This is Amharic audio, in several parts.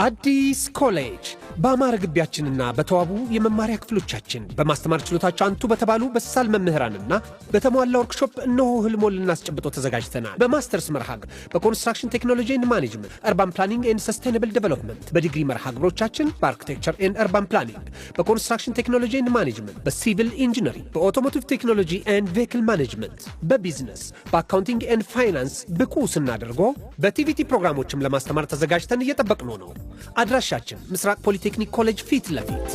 አዲስ ኮሌጅ በአማረ ግቢያችንና በተዋቡ የመማሪያ ክፍሎቻችን በማስተማር ችሎታቸው አንቱ በተባሉ በሳል መምህራንና በተሟላ ወርክሾፕ እነሆ ህልሞን ልናስጨብጦ ተዘጋጅተናል። በማስተርስ መርሃ ግብር በኮንስትራክሽን ቴክኖሎጂ ኤንድ ማኔጅመንት፣ አርባን ፕላኒንግ ኤንድ ሰስቴናብል ዴቨሎፕመንት፣ በዲግሪ መርሃ ግብሮቻችን በአርኪቴክቸር ኤንድ አርባን ፕላኒንግ፣ በኮንስትራክሽን ቴክኖሎጂ ኤንድ ማኔጅመንት፣ በሲቪል ኢንጂነሪንግ፣ በኦቶሞቲቭ ቴክኖሎጂ ኤንድ ቬሂክል ማኔጅመንት፣ በቢዝነስ፣ በአካውንቲንግ ኤንድ ፋይናንስ ብቁ ስናደርጎ በቲቪቲ ፕሮግራሞችም ለማስተማር ተዘጋጅተን እየጠበቅነው ነው። አድራሻችን ምስራቅ ፖሊቴክኒክ ኮሌጅ ፊት ለፊት።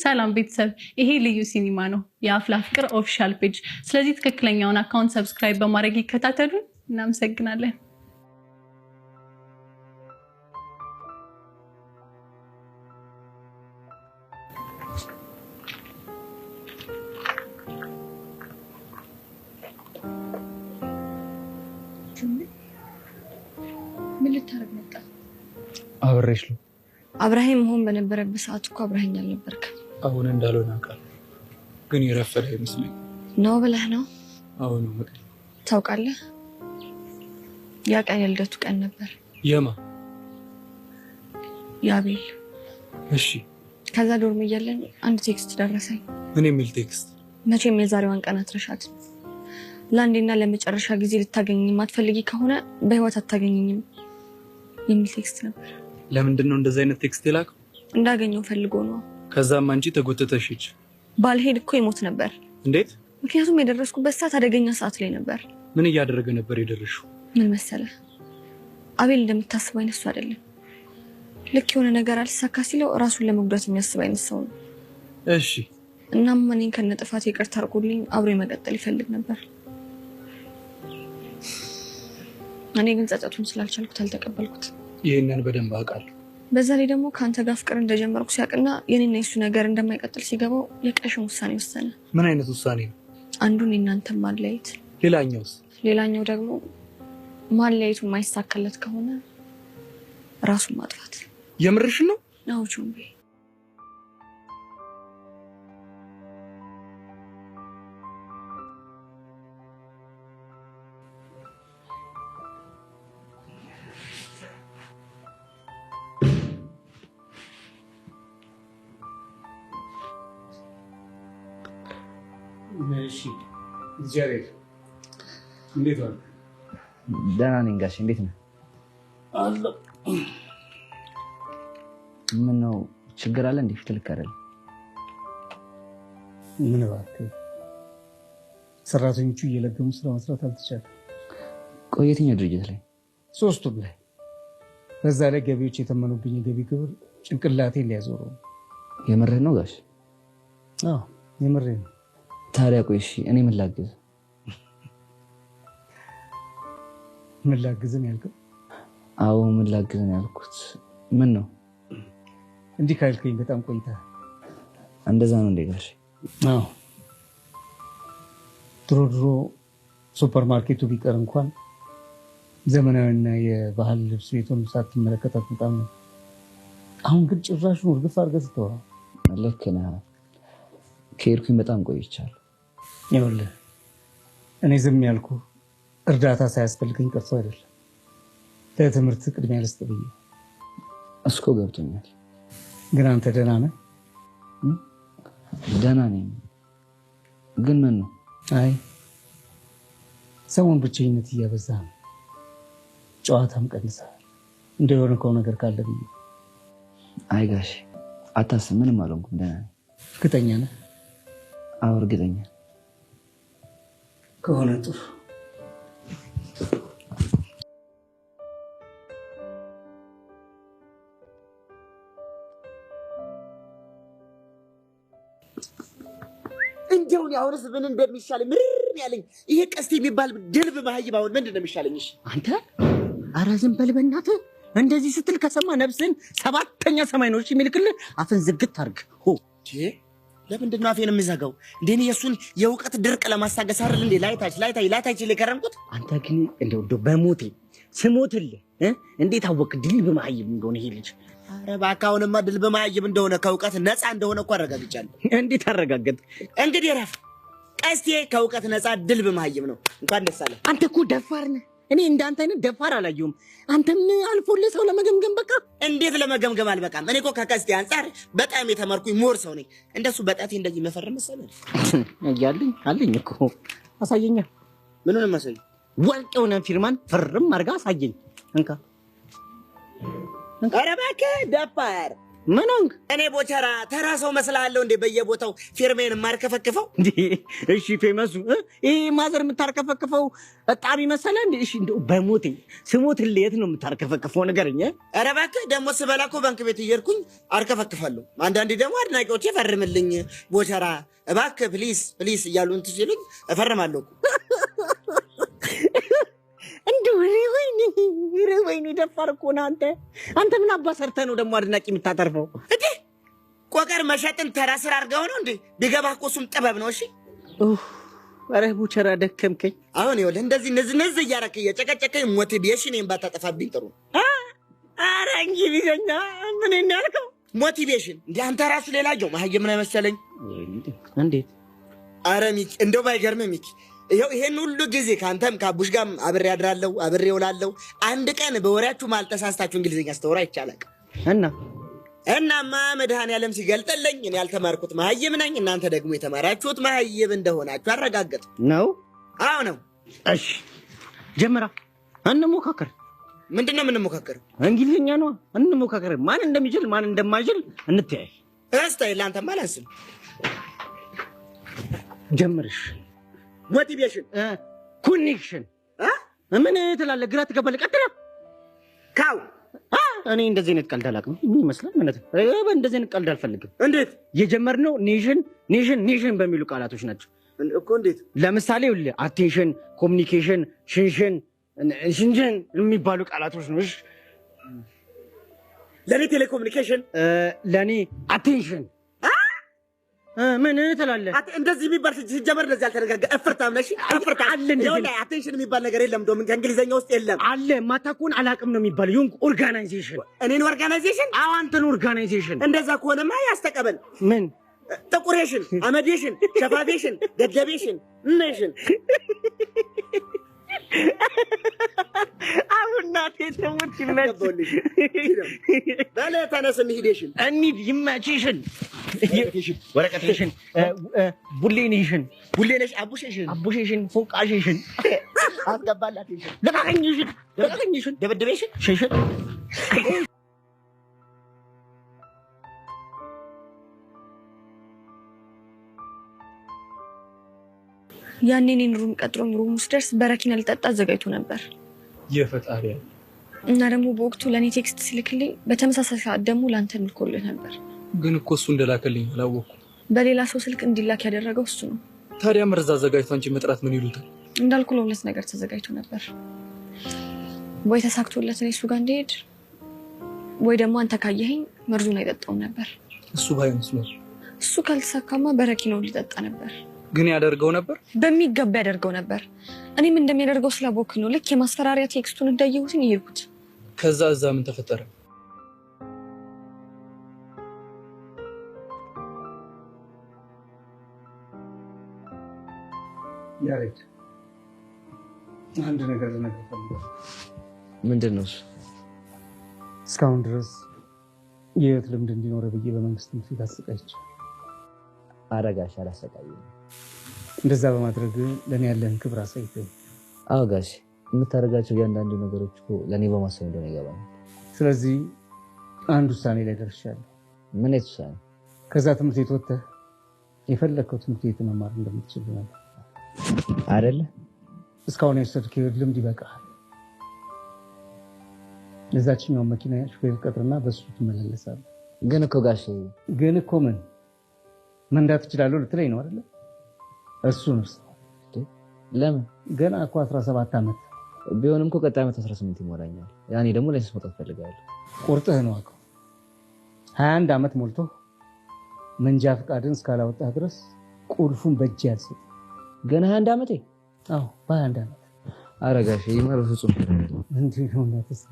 ሰላም ቤተሰብ፣ ይሄ ልዩ ሲኒማ ነው፣ የአፍላ ፍቅር ኦፊሻል ፔጅ። ስለዚህ ትክክለኛውን አካውንት ሰብስክራይብ በማድረግ ይከታተሉ። እናመሰግናለን። ምን ልታረግ መጣ? አብሬሽ ነው። አብራሂም መሆን በነበረበት ሰዓት እኮ አብራሂም አልነበርክም። አሁን እንዳልሆነ አውቃለሁ፣ ግን የረፈደ አይመስለኝም። ነው ብለህ ነው? አሁን ነው። ታውቃለህ፣ ያ ቀን የልደቱ ቀን ነበር። የማ? የአቤል። እሺ። ከዛ ዶርም እያለን አንድ ቴክስት ደረሰኝ። ምን የሚል ቴክስት? መቼም የዛሬዋን ቀን አትረሻትም። ለአንዴና ለመጨረሻ ጊዜ ልታገኘኝ የማትፈልጊ ከሆነ በህይወት አታገኘኝም የሚል ቴክስት ነበር። ለምንድን ነው እንደዚህ አይነት ቴክስት የላከው? እንዳገኘው ፈልጎ ነው። ከዛም አንቺ ተጎተተሽ ሂጅ። ባልሄድ እኮ ይሞት ነበር። እንዴት? ምክንያቱም የደረስኩበት ሰዓት አደገኛ ሰዓት ላይ ነበር። ምን እያደረገ ነበር የደረሽው? ምን መሰለህ፣ አቤል እንደምታስብ አይነት ሰው አይደለም። ልክ የሆነ ነገር አልሳካ ሲለው ራሱን ለመጉዳት የሚያስብ አይነት ሰው ነው። እሺ። እናም እኔን ከነጥፋት ይቅርታ አድርጎልኝ አብሮ መቀጠል ይፈልግ ነበር። እኔ ግን ጸጸቱን ስላልቻልኩት አልተቀበልኩት። ይሄንን በደንብ አውቃለሁ። በዛ ላይ ደግሞ ከአንተ ጋር ፍቅር እንደጀመርኩ ሲያውቅና የኔና የሱ ነገር እንደማይቀጥል ሲገባው የቀሽም ውሳኔ ወሰነ። ምን አይነት ውሳኔ ነው? አንዱን እናንተን ማለያየት፣ ሌላኛውስ? ሌላኛው ደግሞ ማለያየቱ የማይሳካለት ከሆነ ራሱን ማጥፋት። የምርሽ ነው? ነው ቹምቤ። እሺ ጀሬል እንዴት ዋል? ደህና ነኝ ጋሽ፣ እንዴት ነህ? አለ። ምን ነው ችግር አለ እንዴ? ፊት ልክ አይደለም። ምን እባክህ፣ ሰራተኞቹ እየለገሙ ስራ መስራት አልተቻለም። ቆይ የትኛው ድርጅት ላይ? ሶስቱም ላይ። በዛ ላይ ገቢዎች የተመኑብኝ የገቢ ግብር ጭንቅላቴን ሊያዞረው። የምርህ ነው ጋሽ? አዎ የምሬን ነው። ታዲያ ቆይ እሺ፣ እኔ ምን ላግዝ? ምን ላግዝ ነው ያልከው? አዎ ምን ላግዝ ነው ያልኩት። ምን ነው እንዲህ ካልከኝ በጣም ቆይተሃል። እንደዛ ነው እንዴ ጋሽ? አዎ ድሮ ሱፐር ማርኬቱ ቢቀር እንኳን ዘመናዊና የባህል ልብስ ቤቱን ሳትመለከታት በጣም ነው። አሁን ግን ጭራሹን እርግፍ አድርገህ ትተዋል። ልክ ነህ። ከሄድኩኝ በጣም ቆይቻለሁ። ይኸውልህ እኔ ዝም ያልኩህ እርዳታ ሳያስፈልገኝ ቀርቶ አይደለም፣ ለትምህርት ቅድሚያ ልስጥ ብዬ። እስኮ ገብቶኛል። ግን አንተ ደህና ነህ? ደህና ነኝ። ግን ምን ነው? አይ ሰሞኑን ብቸኝነት እያበዛ ነው፣ ጨዋታም ቀንሰሃል። እንደሆነው ነገር ካለ ብዬ። አይ ጋሽ አታስብ፣ ምንም አልሆንኩም፣ ደህና ነኝ። እርግጠኛ ነህ? አዎ እርግጠኛ ከሆነ ጥሩ። እንደው ያውርስ ምን እንደሚሻል ምንም ያለኝ ይሄ ቀስት የሚባል ድልብ ማህይብ አሁን ምንድን ነው የሚሻለኝ? እሺ አንተ ኧረ ዝም በል በእናትህ። እንደዚህ ስትል ከሰማ ነፍስን ሰባተኛ ሰማይ ነው እሺ የሚልክልህ። አፍን ዝግት አድርግ። ሆ ለምንድን ነው አፌን የምዘጋው? እንደኔ የሱን የእውቀት ድርቅ ለማስታገስ አይደል እንዴ ላይታች ለከረምኩት። አንተ ግን እንደው በሞቴ ስሞትልህ እንዴት አወቅ ድል በማይብ እንደሆነ ይሄ ልጅ? ኧረ እባክህ አሁንማ ድል በማይብ እንደሆነ ከእውቀት ነፃ እንደሆነ እኮ አረጋግጫለሁ። እንዴት አረጋገጥ? እንግዲህ ረፍ ቀስቴ ከእውቀት ነፃ ድል በማይብ ነው። እንኳን ደስ አለህ። አንተ እኮ ደፋር ነህ። እኔ እንዳንተ አይነት ደፋር አላየሁም። አንተም አልፎልህ ሰው ለመገምገም በቃ። እንዴት ለመገምገም አልበቃም? እኔ እኮ ከቀስቴ አንፃር በጣም የተመርኩኝ ሞር ሰው ነኝ። እንደሱ በጣቴ እንደዚህ መፈረም መሰለህ? አለኝ እኮ አሳየኛ። ምኑን ማሳይ? ወርቅ የሆነ ፊርማን ፍርም አድርጋ አሳየኝ። እንካ። ኧረ እባክህ ደፋር ምን ሆንክ? እኔ ቦቸራ ተራ ሰው መስላለሁ እንዴ? በየቦታው ፊርሜን የማርከፈክፈው እንዴ? እሺ ፌመሱ ይሄ ማዘር የምታርከፈክፈው እጣቢ መሰለህ እንዴ? እሺ እንደው በሞቴ ስሞትልህ የት ነው የምታርከፈክፈው ንገረኝ። ኧረ እባክህ ደግሞ ስበላ እኮ ባንክ ቤት እየሄድኩኝ አርከፈክፋለሁ። አንዳንዴ ደግሞ አድናቂዎቼ ፈርምልኝ ቦቸራ እባክህ ፕሊስ እያሉ እንትን ሲሉኝ እፈርማለሁ እኮ። እንደው ወይኔ ደፋር እኮ ነህ አንተ ምን አባ ሰርተህ ነው ደግሞ አድናቂ የምታተርፈው እንዴ? ቆቀር መሸጥን ተራ ስራ አድርገው ነው እንዴ? ቢገባህ እኮ እሱም ጥበብ ነው። እሺ ኧረ ቦቸራ ደከምከኝ። አሁን ይኸውልህ እንደዚህ ንዝንዝ እያደረክ እየጨቀጨቀኝ ሞቲቬሽን ባታጠፋብኝ ጥሩ። ኧረ እንግሊዘኛ ምን ያልከው? ሞቲቬሽን እንደ አንተ ራሱ ሌላየው መሀይም ነው መሰለኝ። እንዴት? ኧረ ሚኪ እንደው ባይገርምህ ሚኪ ይሄን ሁሉ ጊዜ ካንተም ከአቡሽ ጋርም አብሬ አድራለሁ አብሬ እውላለሁ። አንድ ቀን በወሬያችሁ ማልተሳስታችሁ እንግሊዝኛ ስተወራ ይቻላል። እናማ መድኃኔዓለም ሲገልጥልኝ እኔ ያልተማርኩት መሀይም ነኝ፣ እናንተ ደግሞ የተማራችሁት መሀይም እንደሆናችሁ አረጋገጥ ነው። አዎ ነው። እሺ ጀምራ እንሞካከር። ምንድን ነው የምንሞካከረው? እንግሊዝኛ ነው እንሞካከር። ማን እንደሚችል ማን እንደማይችል እንተያይ። እስታይ ላንተማ አላንስም። ጀምርሽ ሞቲቬሽን ኮኔክሽን ምን ትላለህ? ግራ ትገባለህ። ቀጥታ ካው እኔ እንደዚህ አይነት ቀልድ አላውቅም። ምን ይመስላል ማለት ነው? እንደዚህ አይነት ቀልድ አልፈልግም። እንዴት? የጀመርነው ኔሽን በሚሉ ቃላቶች ናቸው እኮ። እንዴት? ለምሳሌ አቴንሽን፣ ኮሚኒኬሽን፣ ሽንሽን የሚባሉ ቃላቶች ነው። እሺ ለኔ ቴሌኮሙኒኬሽን፣ ለኔ አቴንሽን ምን ትላለህ? እንደዚህ የሚባል ሲጀመር እንደዚህ አልተነጋገ እፍርታም ነሽ። እፍርታ አለ እንዴ? አቴንሽን የሚባል ነገር የለም። እንደውም ከእንግሊዘኛ ውስጥ የለም አለ። ማታውቁን አላውቅም ነው የሚባለው። ዩንግ ኦርጋናይዜሽን። እኔን ኦርጋናይዜሽን? አዎ አንተን ኦርጋናይዜሽን። እንደዛ ከሆነማ ያስተቀበል። ምን ጥቁሬሽን፣ አመዴሽን፣ ሸፋዴሽን፣ ደደቤሽን፣ ኔሽን አሁን ናቴ ተሙት ይመችልሽ። ባለ ተነስ እንሂድሽን እንሂድ ይመችሽን። ወረቀትሽን ቡሌኔሽን አቡሼሽን ፎቃሽን አስገባላትሽን ለቃቀኝሽን ደበደቤሽን ሽሽን ያኔ እኔን ሩም ቀጥሮኝ ሩም ውስጥ ደርስ በረኪና ልጠጣ አዘጋጅቶ ነበር። የፈጣሪ እና ደግሞ በወቅቱ ለእኔ ቴክስት ሲልክልኝ በተመሳሳይ ሰዓት ደግሞ ለአንተ ልኮልህ ነበር። ግን እኮ እሱ እንደላከልኝ አላወኩም። በሌላ ሰው ስልክ እንዲላክ ያደረገው እሱ ነው። ታዲያ መርዛ አዘጋጅቶ አንቺ መጥራት ምን ይሉታል? እንዳልኩ ለሁለት ነገር ተዘጋጅቶ ነበር። ወይ ተሳክቶለት እኔ እሱ ጋር እንድሄድ፣ ወይ ደግሞ አንተ ካየኸኝ መርዙን አይጠጣውም ነበር። እሱ ባይሆንስ ነው? እሱ ካልተሳካማ በረኪናውን ሊጠጣ ነበር። ግን ያደርገው ነበር፣ በሚገባ ያደርገው ነበር። እኔም እንደሚያደርገው ስላወኩኝ ነው ልክ የማስፈራሪያ ቴክስቱን እንዳየሁትን ይሄድኩት። ከዛ እዛ ምን ተፈጠረ? ያሬድ አንድ ነገር ልነግርህ ፈልጋለሁ። ምንድን ነው እሱ? እስካሁን ድረስ የህይወት ልምድ እንዲኖረ ብዬ በመንግስት ትምህርት ቤት አሰቃይቼ። አረጋሽ አላሰቃየም። እንደዛ በማድረግ ለእኔ ያለህን ክብር አሳይተኝ። አዎ ጋሽ፣ የምታደርጋቸው እያንዳንዱ ነገሮች እኮ ለእኔ በማሰብ እንደሆነ ይገባል። ስለዚህ አንድ ውሳኔ ላይ ደርሻለሁ። ምን አይነት ውሳኔ? ከዛ ትምህርት ቤት ወጥተህ የፈለግከው ትምህርት ቤት መማር እንደምትችል ነው አይደለ? እስካሁን የወሰድክ የህይወት ልምድ ይበቃል። ለዛችኛው መኪና ሹፌር ቀጥርና በሱ ትመላለሳለህ። ግን እኮ ጋሽ፣ ግን እኮ ምን መንዳት እችላለሁ ልትለኝ ነው አይደለ? እሱ ነው። ለምን? ገና እኮ 17 ዓመት ቢሆንም እኮ ቀጣይ ዓመት 18 ይሞላኛል። ያኔ ደግሞ ላይሰንስ መውጣት ፈልጋለሁ። ቁርጥህ ነው አውቀው። 21 ዓመት ሞልቶ መንጃ ፈቃድን እስካላወጣ ድረስ ቁልፉን በእጅ ያልሰጥ። ገና 21 ዓመቴ? አዎ በ21 ዓመት። ኧረ ጋሼ ይማር ፍጹም እንዴት ነው እናትስ?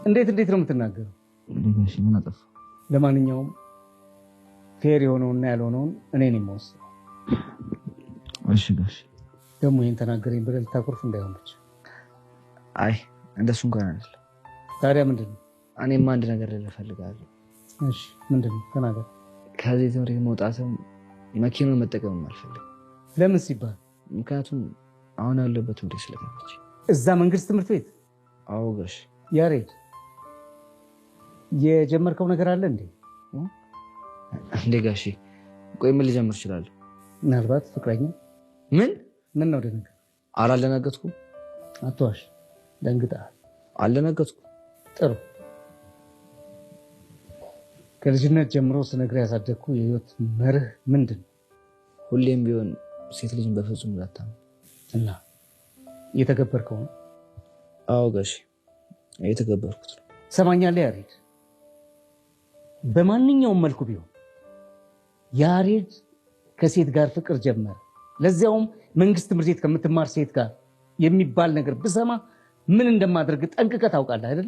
እንዴት ነው የምትናገረው? ጋሼ ምን አጠፋ? ለማንኛውም ፌር የሆነውና ያልሆነውን እኔ ነኝ የምወስነው። እሺ ጋሼ። ደግሞ ይሄን ተናገረኝ ብለህ ልታኮርፍ እንዳይሆን ብቻ። አይ እንደሱ እንኳን አይደለም። ታዲያ ምንድን ነው? እኔማ አንድ ነገር ልልህ እፈልጋለሁ። እሺ ምንድን ነው? ተናገር። ከዚህ ትምህርት መውጣትም መኪናውን መጠቀምም አልፈልግም። ለምን ሲባል? ምክንያቱም አሁን ያለበት ትምህርት ስለተመቸ። እዛ መንግስት ትምህርት ቤት? አዎ ጋሼ። ያሬድ የጀመርከው ነገር አለ እንዴ? እንዴ ጋሼ ቆይ ምን ልጀምር እችላለሁ? ምናልባት ፍቅረኛ? ምን ነው ደነገ? አልደነገጥኩም። አትዋሽ፣ ደንግጠሃል። አልደነገጥኩም። ጥሩ። ከልጅነት ጀምሮ ስነግርህ ያሳደግኩ የህይወት መርህ ምንድን ነው? ሁሌም ቢሆን ሴት ልጅን በፍጹም እንዳታምኑ። እና እየተገበርከው ነው? አዎ ጋሼ እየተገበርኩት ነው። ሰማኛለህ ያሬድ፣ በማንኛውም መልኩ ቢሆን ያሬድ ከሴት ጋር ፍቅር ጀመረ፣ ለዚያውም መንግስት ትምህርት ቤት ከምትማር ሴት ጋር የሚባል ነገር ብሰማ ምን እንደማደርግ ጠንቅቀህ ታውቃለህ አይደል?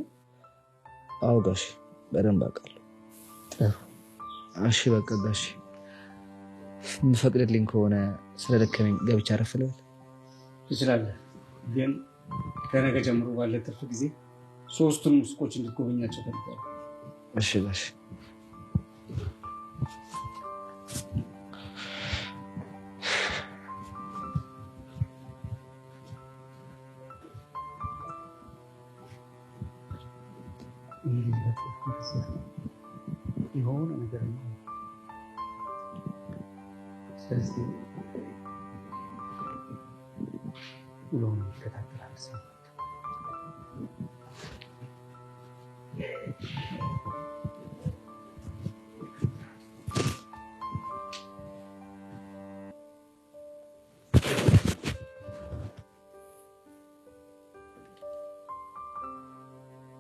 አዎ ጋሼ በደንብ አውቃለሁ። ጥሩ። እሺ በቃ ጋሼ የምፈቅድልኝ ከሆነ ስለደከመኝ ገብቼ አረፍ ልበል? ትችላለህ፣ ግን ከነገ ጀምሮ ባለ ትርፍ ጊዜ ሶስቱንም ሱቆች እንድትጎበኛቸው ፈልጋለሁ። እሺ ጋሼ። የሆነ ነገር ነው። ስለዚህ ውሎውን ይከታተላል ሰው።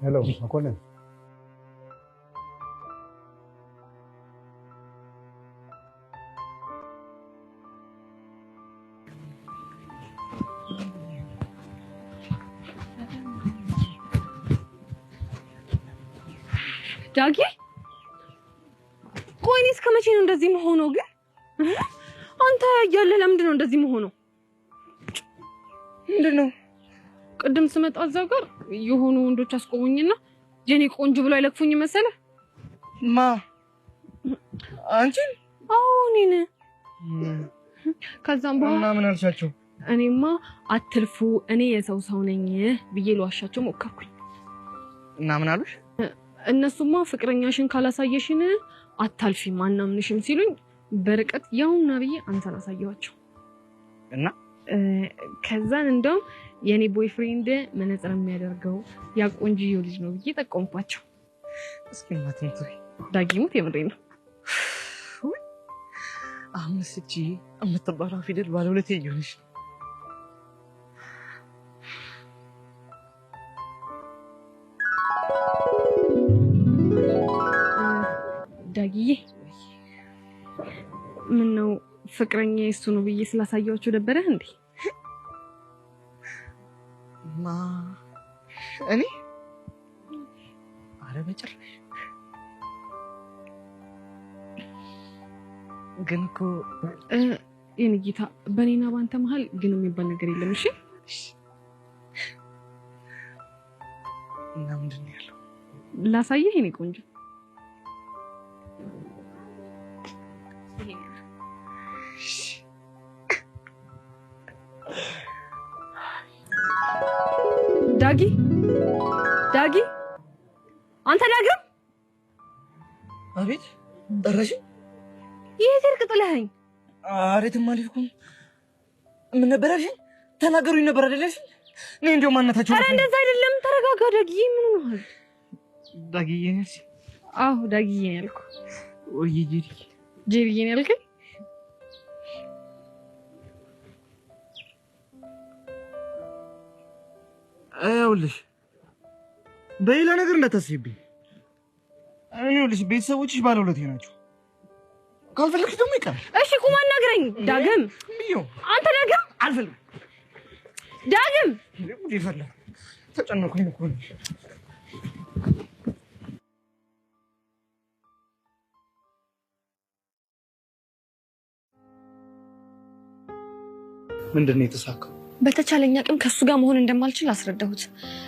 ሄሎ መኮንን፣ ዳጊ፣ ቆይ እኔ እስከ መቼ ነው እንደዚህ መሆነው? ግን አንተ እያለ ለምንድን ነው እንደዚህ መሆነው? ምንድን ነው? ቅድም ስመጣ እዛ ጋር የሆኑ ወንዶች አስቆሙኝና የኔ ቆንጆ ብሎ አይለክፉኝ መሰለህ? ማ አንቺ? አዎ እኔን። ከዛም በኋላ እና ምን አልሻቸው? እኔማ አትልፉ እኔ የሰው ሰው ነኝ ብዬ ልዋሻቸው ሞከርኩኝ። እና ምን አሉሽ? እነሱማ ፍቅረኛሽን ካላሳየሽን አታልፊም አናምንሽም ሲሉኝ በርቀት ያውና ብዬ አንተን አሳየኋቸው። እና ከዛን እንደውም የኔ ቦይፍሬንድ መነጽር የሚያደርገው ያ ቆንጆዬው ልጅ ነው ብዬ ጠቆምኳቸው። እስኪ ማትንትሪ ዳጊሙት የምሬን ነው። አሁንስ እቺ የምትባለው ፊደል ባለ ሁለት ይሆንሽ። ዳጊዬ ምን ነው ፍቅረኛ እሱ ነው ብዬ ስላሳየኋቸው ደበረህ እንዴ? ማ እኔ? አረ በጭራሽ። ግን እኮ የኔ ጌታ በኔና ባንተ መሀል ግን የሚባል ነገር የለም። እሺ እና ምንድን ነው ያለው? ላሳየህ የኔ ቆንጆ። ዳጊ ዳጊ፣ አንተ ዳግም። አቤት ጠራሽ? የት ሄድክ ጥለኸኝ? አሬትም አልሄድኩም። ምን ነበር ያልሽኝ? ተናገሩኝ ነበር አይደለሽ? እኔ እንደው ማንነታቸው። ኧረ እንደዛ አይደለም፣ ተረጋጋ ዳጊ። ምን ሆነሃል? ዳጊዬ ነሽ? አዎ ዳጊዬ ነው ያልኩህ። ወይ ጄሪ ጄሪዬ ነው ያልከኝ? ይኸውልሽ በሌላ ነገር እንዳታስቢብኝ። እኔውልሽ ቤተሰቦችሽ ባለውለቴ ናቸው። ካልፈልግሽ ደግሞ ይቀር። እሺ ቁም አናግረኝ ዳግም። አንተ ዳግም አልፈልግም። ዳግም ይፈላ ተጨነኩኝ እኮ ምንድነው የተሳካው? በተቻለኛ አቅም ከሱ ጋር መሆን እንደማልችል አስረዳሁት።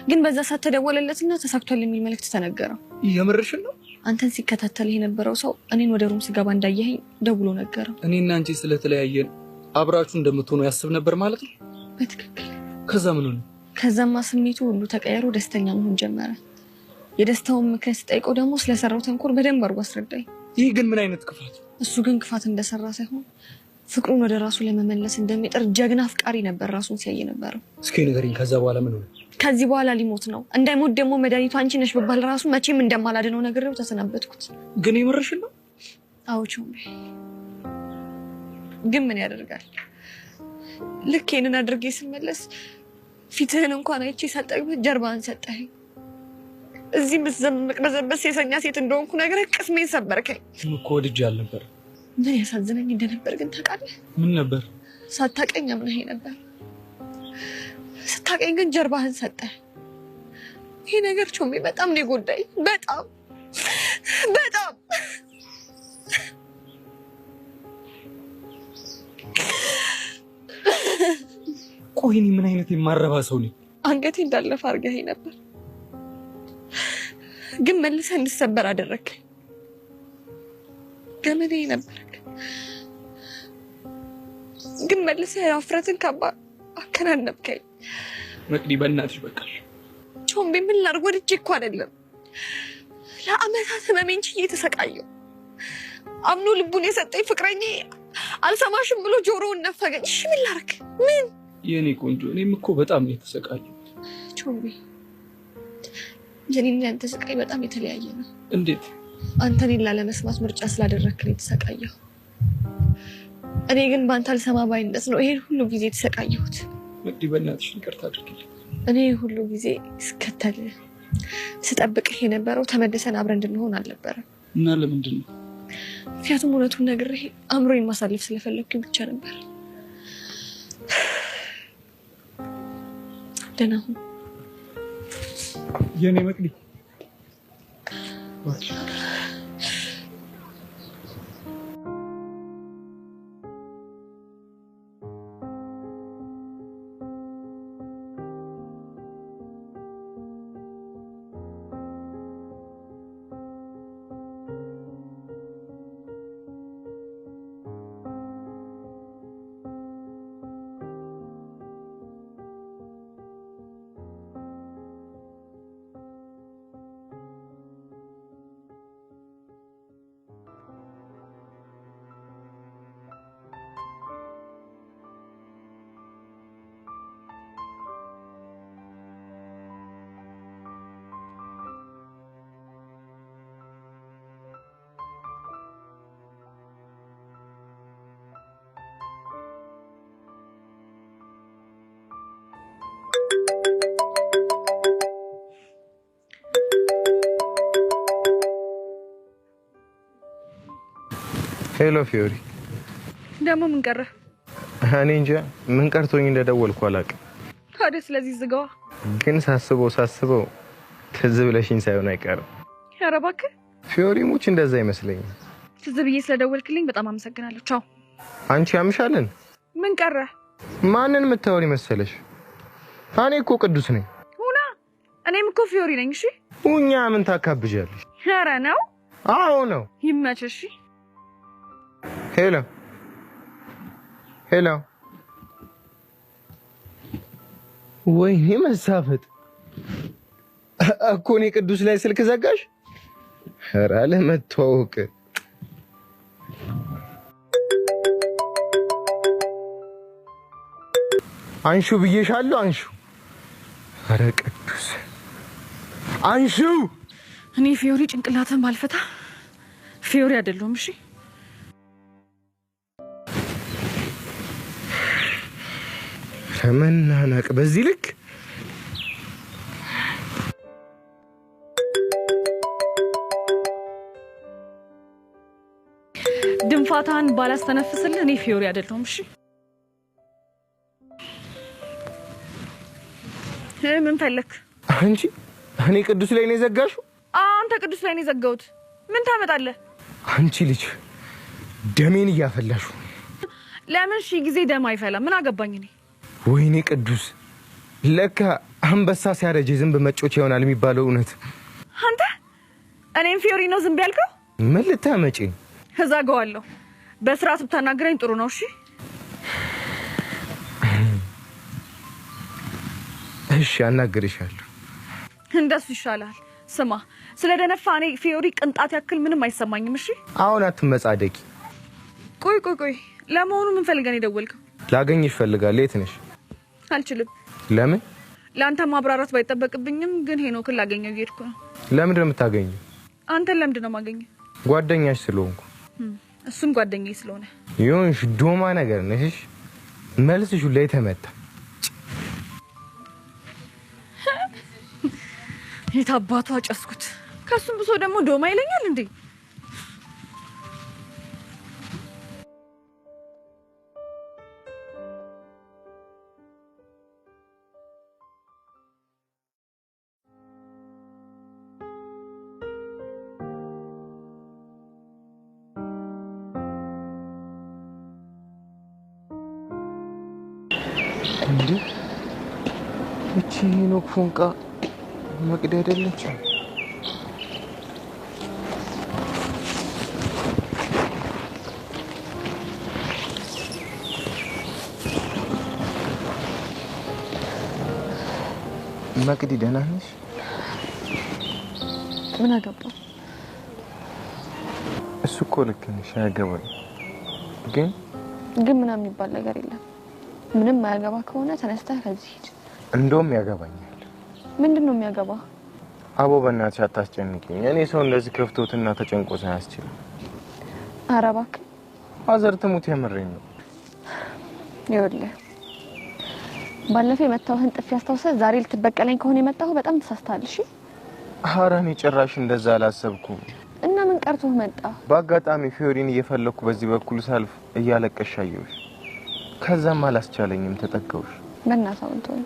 ግን በዛ ሰዓት ተደወለለትና ተሳክቷል የሚል መልእክት ተነገረው። የምርሽን ነው? አንተን ሲከታተል የነበረው ሰው እኔን ወደ ሩም ሲገባ እንዳየኸኝ ደውሎ ነገረው። እኔና አንቺ ስለተለያየን አብራችሁ እንደምትሆኑ ያስብ ነበር ማለት ነው? በትክክል። ከዛ ምን ሆነ? ከዛማ ስሜቱ ሁሉ ተቀየሮ ደስተኛ መሆን ጀመረ። የደስታውን ምክንያት ስጠይቀው ደግሞ ስለሰራው ተንኮል በደንብ አድርጎ አስረዳኝ። ይህ ግን ምን አይነት ክፋት? እሱ ግን ክፋት እንደሰራ ሳይሆን ፍቅሩን ወደ ራሱ ለመመለስ እንደሚጥር ጀግና አፍቃሪ ነበር ራሱን ሲያይ ነበረው። እስኪ ንገሪኝ፣ ከዛ በኋላ ምን ሆነ? ከዚህ በኋላ ሊሞት ነው። እንዳይሞት ደግሞ መድኃኒቱ አንቺ ነሽ ብባል ራሱ መቼም እንደማላድነው ነግሬው ተሰናበትኩት። ግን የምርሽን ነው? አዎ ቾምቤ። ግን ምን ያደርጋል፣ ልክ ይሄንን አድርጌ ስመለስ ፊትህን እንኳን አይቼ ሳልጠግብህ ጀርባህን ሰጠኸኝ። እዚህ ምትዘመቅበዘበስ የሰኛ ሴት እንደሆንኩ ነግረህ ቅስሜን ሰበርከኝ። እኮ ወድጄ አልነበር። ምን ያሳዝነኝ እንደነበር ግን ታውቃለህ? ምን ነበር? ሳታውቀኝ አምነኸኝ ነበር። ስታውቀኝ ግን ጀርባህን ሰጠህ። ይሄ ነገር ቾሜ በጣም ነው የጎዳኝ። በጣም በጣም ቆይ እኔ ምን አይነት የማረባ ሰው ነኝ? አንገቴ እንዳለፈ አድርገኸኝ ነበር፣ ግን መልሰህ እንድሰበር አደረግከኝ። ገመዴ ነበርክ፣ ግን መልሰህ የአፍረትን ካባ አከናነብከኝ። መቅዲ በእናትሽ በቃሽ። ቾምቤ ምን ላድርግ? ወድጄ እኮ አይደለም። ለአመታት ህመሜን ችዬ ተሰቃየሁ። አምኖ ልቡን የሰጠኝ ፍቅረኛ አልሰማሽም ብሎ ጆሮውን ነፈገኝ። እሺ ምን ላድርግ? ምን የኔ ቆንጆ፣ እኔም እኮ በጣም ነው የተሰቃየሁት። ቾምቤ የኔና ያንተ ስቃይ በጣም የተለያየ ነው። እንዴት? አንተ እኔን ላለመስማት ምርጫ ስላደረግክልኝ የተሰቃየሁ፣ እኔ ግን በአንተ አልሰማ ባይነት ነው ይሄን ሁሉ ጊዜ የተሰቃየሁት። መቅዲ በእናትሽ ይቅርታ አድርጊልኝ። እኔ ሁሉ ጊዜ ስከተልህ ስጠብቅህ የነበረው ተመልሰን አብረን እንድንሆን አልነበረም። እና ለምንድን ነው? ምክንያቱም እውነቱን ነግሬህ አእምሮዬን ማሳለፍ ስለፈለግኩኝ ብቻ ነበር። ደህና ሁን የኔ መቅዲ። ሄሎ ፊዮሪ። ደግሞ ምን ቀረ? እኔ እንጃ ምን ቀርቶኝ እንደደወልኩ አላውቅም። ታዲያ ስለዚህ ዝጋዋ። ግን ሳስበው ትዝ ብለሽኝ ሳይሆን አይቀርም። ኧረ እባክህ ፊዮሪ ሙች እንደዛ አይመስለኝም። ትዝ ብዬ ስለደወልክልኝ በጣም አመሰግናለሁ። ቻው። አንቺ ያምሻልን? ምን ቀረ? ማንን የምታወሪ መሰለሽ? እኔ እኮ ቅዱስ ነኝ። ሁና እኔም እኮ ፊዮሪ ነኝ። እሺ ሁኛ ምን ታካብጃለሽ? ኧረ ነው። አዎ ነው። ይመችሽ። ሄሎ ሄሎ። ወይኔ መሳፈጥ እኮ እኔ ቅዱስ ላይ ስልክ ዘጋሽ? ኧረ ለመተዋወቅ አንሹ ብዬሻለሁ። አንሹ። ኧረ ቅዱስ አንሹ። እኔ ፊዮሪ ጭንቅላትን ባልፈታ ፊዮሪ አይደለሁም። እሺ ከመናናቅ በዚህ ልክ ድንፋታን ባላስተነፍስልህ እኔ ፊዮሪ አይደለሁም። እሺ ምን ፈለክ? አንቺ እኔ ቅዱስ ላይ ነው የዘጋሽው? አንተ ቅዱስ ላይ ነው የዘጋሁት። ምን ታመጣለህ? አንቺ ልጅ ደሜን እያፈላሹ። ለምን ሺ ጊዜ ደም አይፈላም? ምን አገባኝ እኔ። ወይኔ ቅዱስ ለካ አንበሳ ሲያረጅ ዝንብ መጮች ይሆናል የሚባለው እውነት። አንተ እኔም ፊዮሪ ነው ዝንብ ያልከው? ምን ልታመጪ? እዛጋዋለሁ። በስርዓት ብታናግረኝ ጥሩ ነው። እሺ እሺ አናግርሻለሁ። እንደሱ ይሻላል። ስማ ስለደነፋ እኔ ፊዮሪ ቅንጣት ያክል ምንም አይሰማኝም። እሺ አሁን አትመጻደቂ። ቆይ ለመሆኑ ምን ፈልገን የደወልከው? ላገኝሽ ፈልጋለሁ። የት ነሽ? አልችልም። ለምን? ለአንተ ማብራራት ባይጠበቅብኝም ግን ሄኖክን ላገኘው እየሄድኩ ነው። ለምንድን ነው የምታገኘው? አንተን ለምንድን ነው የማገኘው? ጓደኛሽ ስለሆንኩ። እሱም ጓደኛዬ ስለሆነ። ይሁንሽ ዶማ ነገር ነሽ። መልስሽ ሁሉ የተመታ የታባቱ አጨስኩት። ከሱም ብሶ ደግሞ ዶማ ይለኛል እንዴ? እንዴ እቺ ሄኖክ ፎንቃ መቅዲ አይደለች? መቅዲ ደህና ነሽ? ምን አገባ? እሱ እኮ ልክ ነሽ። አያገባኝ ግን ምናምን የሚባል ነገር የለም። ምንም ማያገባ ከሆነ ተነስተህ ከዚህ ሂድ። እንደውም ያገባኛል። ምንድነው የሚያገባ? አቦ በእናትሽ አታስጨንቂኝ። እኔ ሰው እንደዚህ ከፍቶትና ተጨንቆ ሳያስችል። ኧረ እባክህ ፋዘር ትሙት የምሬን ነው። ይኸውልህ ባለፈው የመታሁህን ጥፊ አስታውሰህ ዛሬ ልትበቀለኝ ከሆነ የመጣሁ በጣም ተሳስተሃል። እሺ ኧረ እኔ ጭራሽ እንደዛ አላሰብኩም። እና ምን ቀርቶህ መጣ? በአጋጣሚ ፊዮሪን እየፈለኩ በዚህ በኩል ሳልፍ እያለቀሽ አየሁሽ። ከዛም አላስቻለኝም ተጠጋሁሽ። በእናትህ አሁን ተወኝ።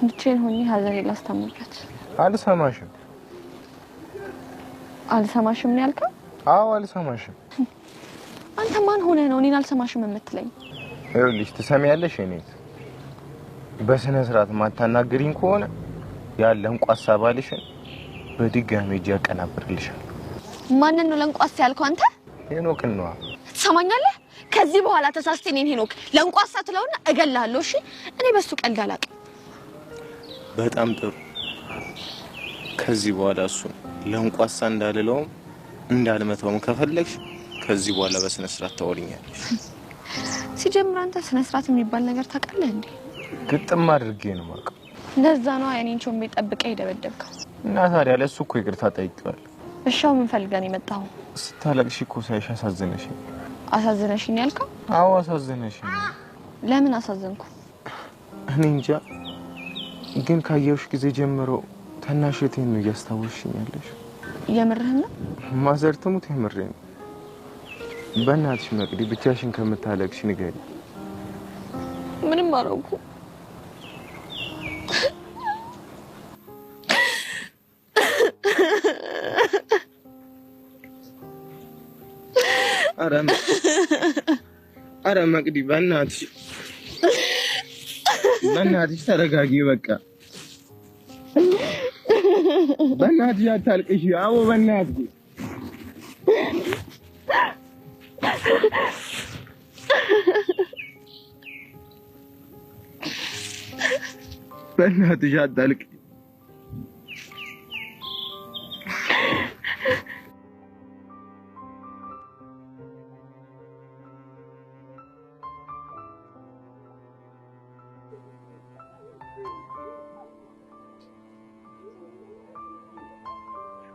ብቻዬን ሆኜ ሀዘኔን ላስታምበት። አልሰማሽም ነው ያልከው? አዎ አልሰማሽም። አንተ ማን ሆነህ ነው እኔን አልሰማሽም የምትለኝ? ይኸውልሽ ትሰሚያለሽ፣ እኔ በስነ ስርዓት ማታናግሪኝ ከሆነ ያለን ቋሳ ባልሽን በድጋሚ እጅ ያቀናብርልሻል። ማንን ነው ለንቋሳ ያልከው አንተ? ሄኖክን ነዋ። ትሰማኛለህ? ከዚህ በኋላ ተሳስተ እኔን ሄኖክ ለንቋሳ ትለውና እገልሃለሁ። እሺ እኔ በሱ ቀልድ አላውቅም። በጣም ጥሩ። ከዚህ በኋላ እሱ ለንቋሳ እንዳልለውም እንዳልመታውም ከፈለግሽ ከዚህ በኋላ በስነ ስርዓት ታወሪኛለሽ። ሲጀምር አንተ ስነ ስርዓት የሚባል ነገር ታውቃለህ እንዴ? ግጥም አድርጌ ነው የማውቀው። ለዛ ነው እኔን ቾም ጠብቀህ የደበደብከው። እና ታዲያ ለሱ እኮ ይቅርታ ጠይቄዋለሁ። እሻው ምን ፈልገን የመጣው? ስታለቅሽ እኮ ሳይሽ አሳዘነሽኝ። አሳዘነሽኝ ያልከው? አዎ አሳዘነሽኝ። ለምን አሳዘንኩ? እኔ እንጃ፣ ግን ካየሁሽ ጊዜ ጀምሮ ታናሽቴን ነው እያስታወስሽኝ ያለሽ። የምርህን ነው? ማዘር ትሙት የምሬን ነው። በእናትሽ መቅዲ ብቻሽን ከምታለቅሽ ንገሪ። ምንም አረጉ። አረ መቅዲ በእናትሽ ተረጋጊ። በቃ በእናትሽ አታልቅሽ። አዎ በእናትሽ አታልቅሽ።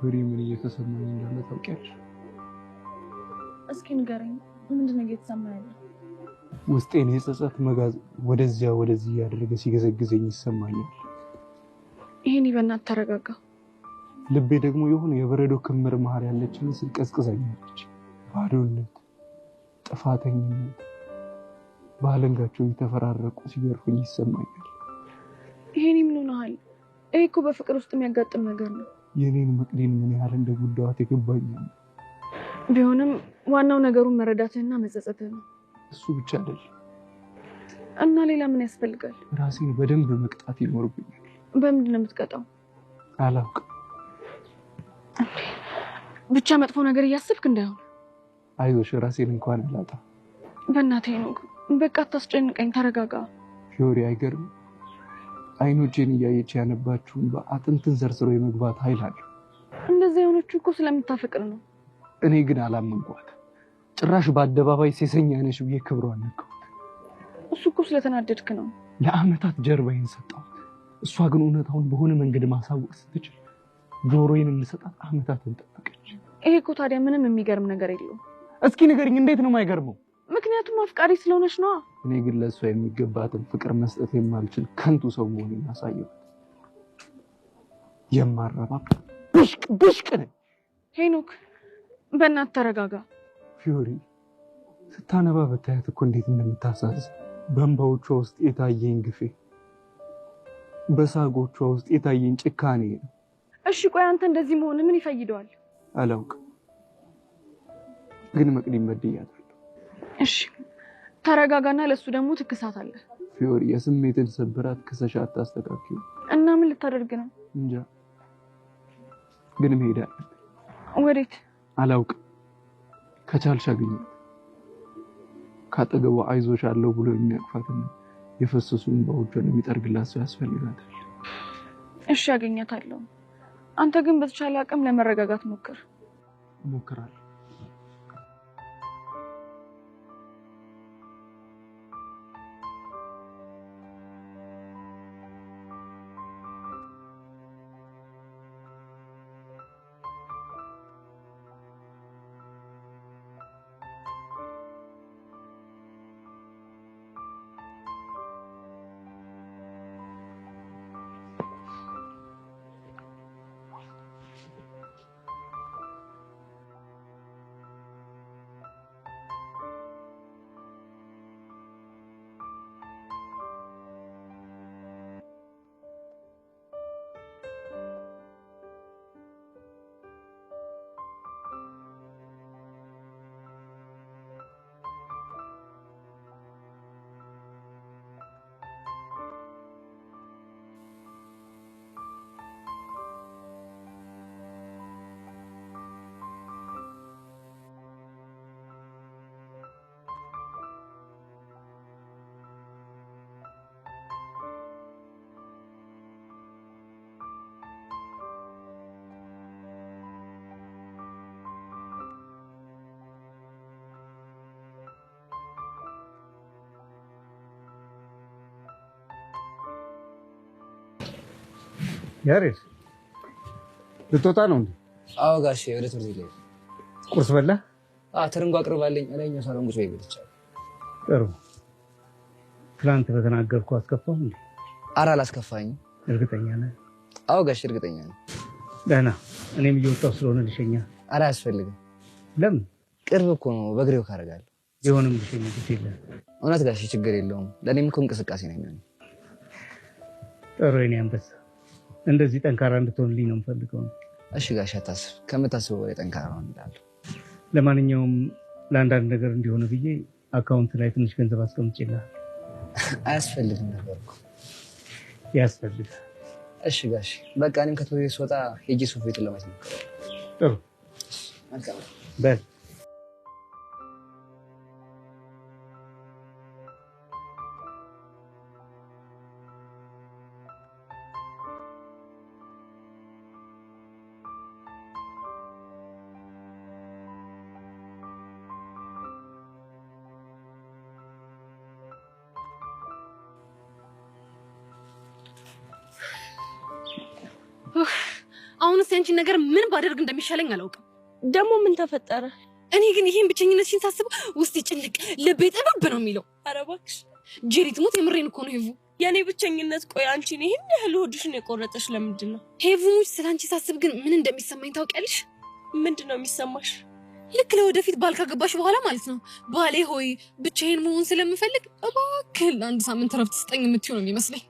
ፍሪ ምን እየተሰማኝ እንዳለ ታውቂያለሽ? እስኪ ንገረኝ፣ ምንድነው እየተሰማኝ ያለው? ውስጤን የጸጸት መጋዝ ወደዚያ ወደዚህ ያደረገ ሲገዘግዘኝ ይሰማኛል። ይሄን በእናትህ ተረጋጋ። ልቤ ደግሞ የሆነ የበረዶ ክምር መሀል ያለችን ስል ቀዝቅዛኛለች። ባዶነት፣ ጥፋተኝነት ባለንጋቸው የተፈራረቁ ሲገርፉኝ ይሰማኛል። ይሄኔ ምን ሆነሃል? ይሄ እኮ በፍቅር ውስጥ የሚያጋጥም ነገር ነው። የኔን መቅደን ምን ያህል እንደጎዳዋት ይገባኛል። ቢሆንም ዋናው ነገሩን መረዳትህና መጸጸትህ ነው። እሱ ብቻ አይደለም እና ሌላ ምን ያስፈልጋል? ራሴን በደንብ መቅጣት ይኖርብኛል። በምንድን ነው የምትቀጣው? አላውቅም። ብቻ መጥፎ ነገር እያስብክ እንዳይሆን። አይዞሽ ራሴን እንኳን አላጣ። በእናትህ ነው በቃ አታስጨንቀኝ፣ ተረጋጋ። ፊዮሪ አይገርም? አይኖቼን እያየች ያነባችሁን በአጥንትን ዘርዝሮ የመግባት ኃይል አለ። እንደዚህ የሆነችው እኮ ስለምታፈቅር ነው። እኔ ግን አላመንኳት። ጭራሽ በአደባባይ ሴሰኛ ነሽ ብዬ ክብሯን ነቀው። እሱ እኮ ስለተናደድክ ነው። ለአመታት ጀርባዬን ሰጠው። እሷ ግን እውነታውን በሆነ መንገድ ማሳወቅ ስትችል ጆሮዬን እንሰጣት አመታትን ጠበቀች። ይሄ እኮ ታዲያ ምንም የሚገርም ነገር የለውም። እስኪ ንገሪኝ፣ እንዴት ነው የማይገርመው? ምክንያቱም አፍቃሪ ስለሆነች ነዋ። እኔ ግን ለእሷ የሚገባትን ፍቅር መስጠት የማልችል ከንቱ ሰው መሆኔን አሳየኋት። የማረባ ብሽቅ ነኝ። ሄኖክ በእናትህ ተረጋጋ። ፊዮሪ ስታነባ በታያት እኮ እንዴት እንደምታሳዝን። በእንባዎቿ ውስጥ የታየኝ ግፌ፣ በሳጎቿ ውስጥ የታየኝ ጭካኔ ነው። እሺ ቆይ አንተ እንደዚህ መሆን ምን ይፈይደዋል? አላውቅም፣ ግን መቅዲም በድያታለሁ። እሺ ተረጋጋና ለሱ ደግሞ ትክሳት አለ። ፊዮሪ የስሜትን ስብራት ክሰሻ አታስተካክዩ። እና ምን ልታደርግ ነው? እንጃ፣ ግን መሄድ አለብኝ። ወዴት? አላውቅም። ከቻልሽ አግኛት። ካጠገቧ አይዞሽ አለው ብሎ የሚያቅፋትና የፈሰሱ እንባዎቿን የሚጠርግላት ሰው ያስፈልጋታል። እሺ አገኛታለሁ። አንተ ግን በተቻለ አቅም ለመረጋጋት ሞክር። እሞክራለሁ። ያሬድ ልትወጣ ነው እንዴ? አዎ ጋሼ፣ ወደ ትምህርት ቤት። ቁርስ በላ? ትርንጎ አቅርባለኝ እላኛው ሳሎን ቁጭ በይ ብቻ። ጥሩ። ትናንት በተናገርኩ አስከፋሁ እንዴ? ኧረ አላስከፋኝም። እርግጠኛ ነህ? አዎ ጋሼ፣ እርግጠኛ ነኝ። ደህና። እኔም እየወጣሁ ስለሆነ ልሸኛ። ኧረ አያስፈልግም። ለምን? ቅርብ እኮ ነው፣ በእግሬው ካደርጋለሁ። ቢሆንም ልሸኝ ግድ የለም። እውነት ጋሼ፣ ችግር የለውም። ለእኔም እኮ እንቅስቃሴ ነው የሚሆነው። ጥሩ የኔ አንበሳ፣ እንደዚህ ጠንካራ እንድትሆንልኝ ነው የምፈልገው። እሺ ጋሼ፣ አታስብ። ከምታስበው በላይ ጠንካራ እሆንልሃለሁ። ለማንኛውም ለአንዳንድ ነገር እንዲሆነ ብዬ አካውንት ላይ ትንሽ ገንዘብ አስቀምጬልሃለሁ። አያስፈልግም ነበር እኮ። ያስፈልጋል። እሺ ጋሼ፣ በቃ እኔም ከትምህርት ቤት ስወጣ ሄጄ ሱፍ ቤቱን ለማየት ነው። ጥሩ መልካም በል። አሁንስ ያንቺን ነገር ምን ባደርግ እንደሚሻለኝ አላውቅም። ደግሞ ምን ተፈጠረ? እኔ ግን ይሄን ብቸኝነትሽን ሳስበው ውስጤ ጭንቅ፣ ልቤ ጥብብ ነው የሚለው። ኧረ እባክሽ ጄሪ ትሙት፣ የምሬን እኮ ነው ሄቡ። የኔ ብቸኝነት ቆይ አንቺን ይሄን ያህል ሆድሽን የቆረጠሽ ለምንድን ነው? ሄቡሙች፣ ስለ አንቺ ሳስብ ግን ምን እንደሚሰማኝ ታውቂያለሽ? ምንድን ነው የሚሰማሽ? ልክ ለወደፊት ባል ካገባሽ በኋላ ማለት ነው ባሌ ሆይ ብቻዬን መሆን ስለምፈልግ እባክህ አንድ ሳምንት ረፍት ስጠኝ የምትይው ነው የሚመስለኝ።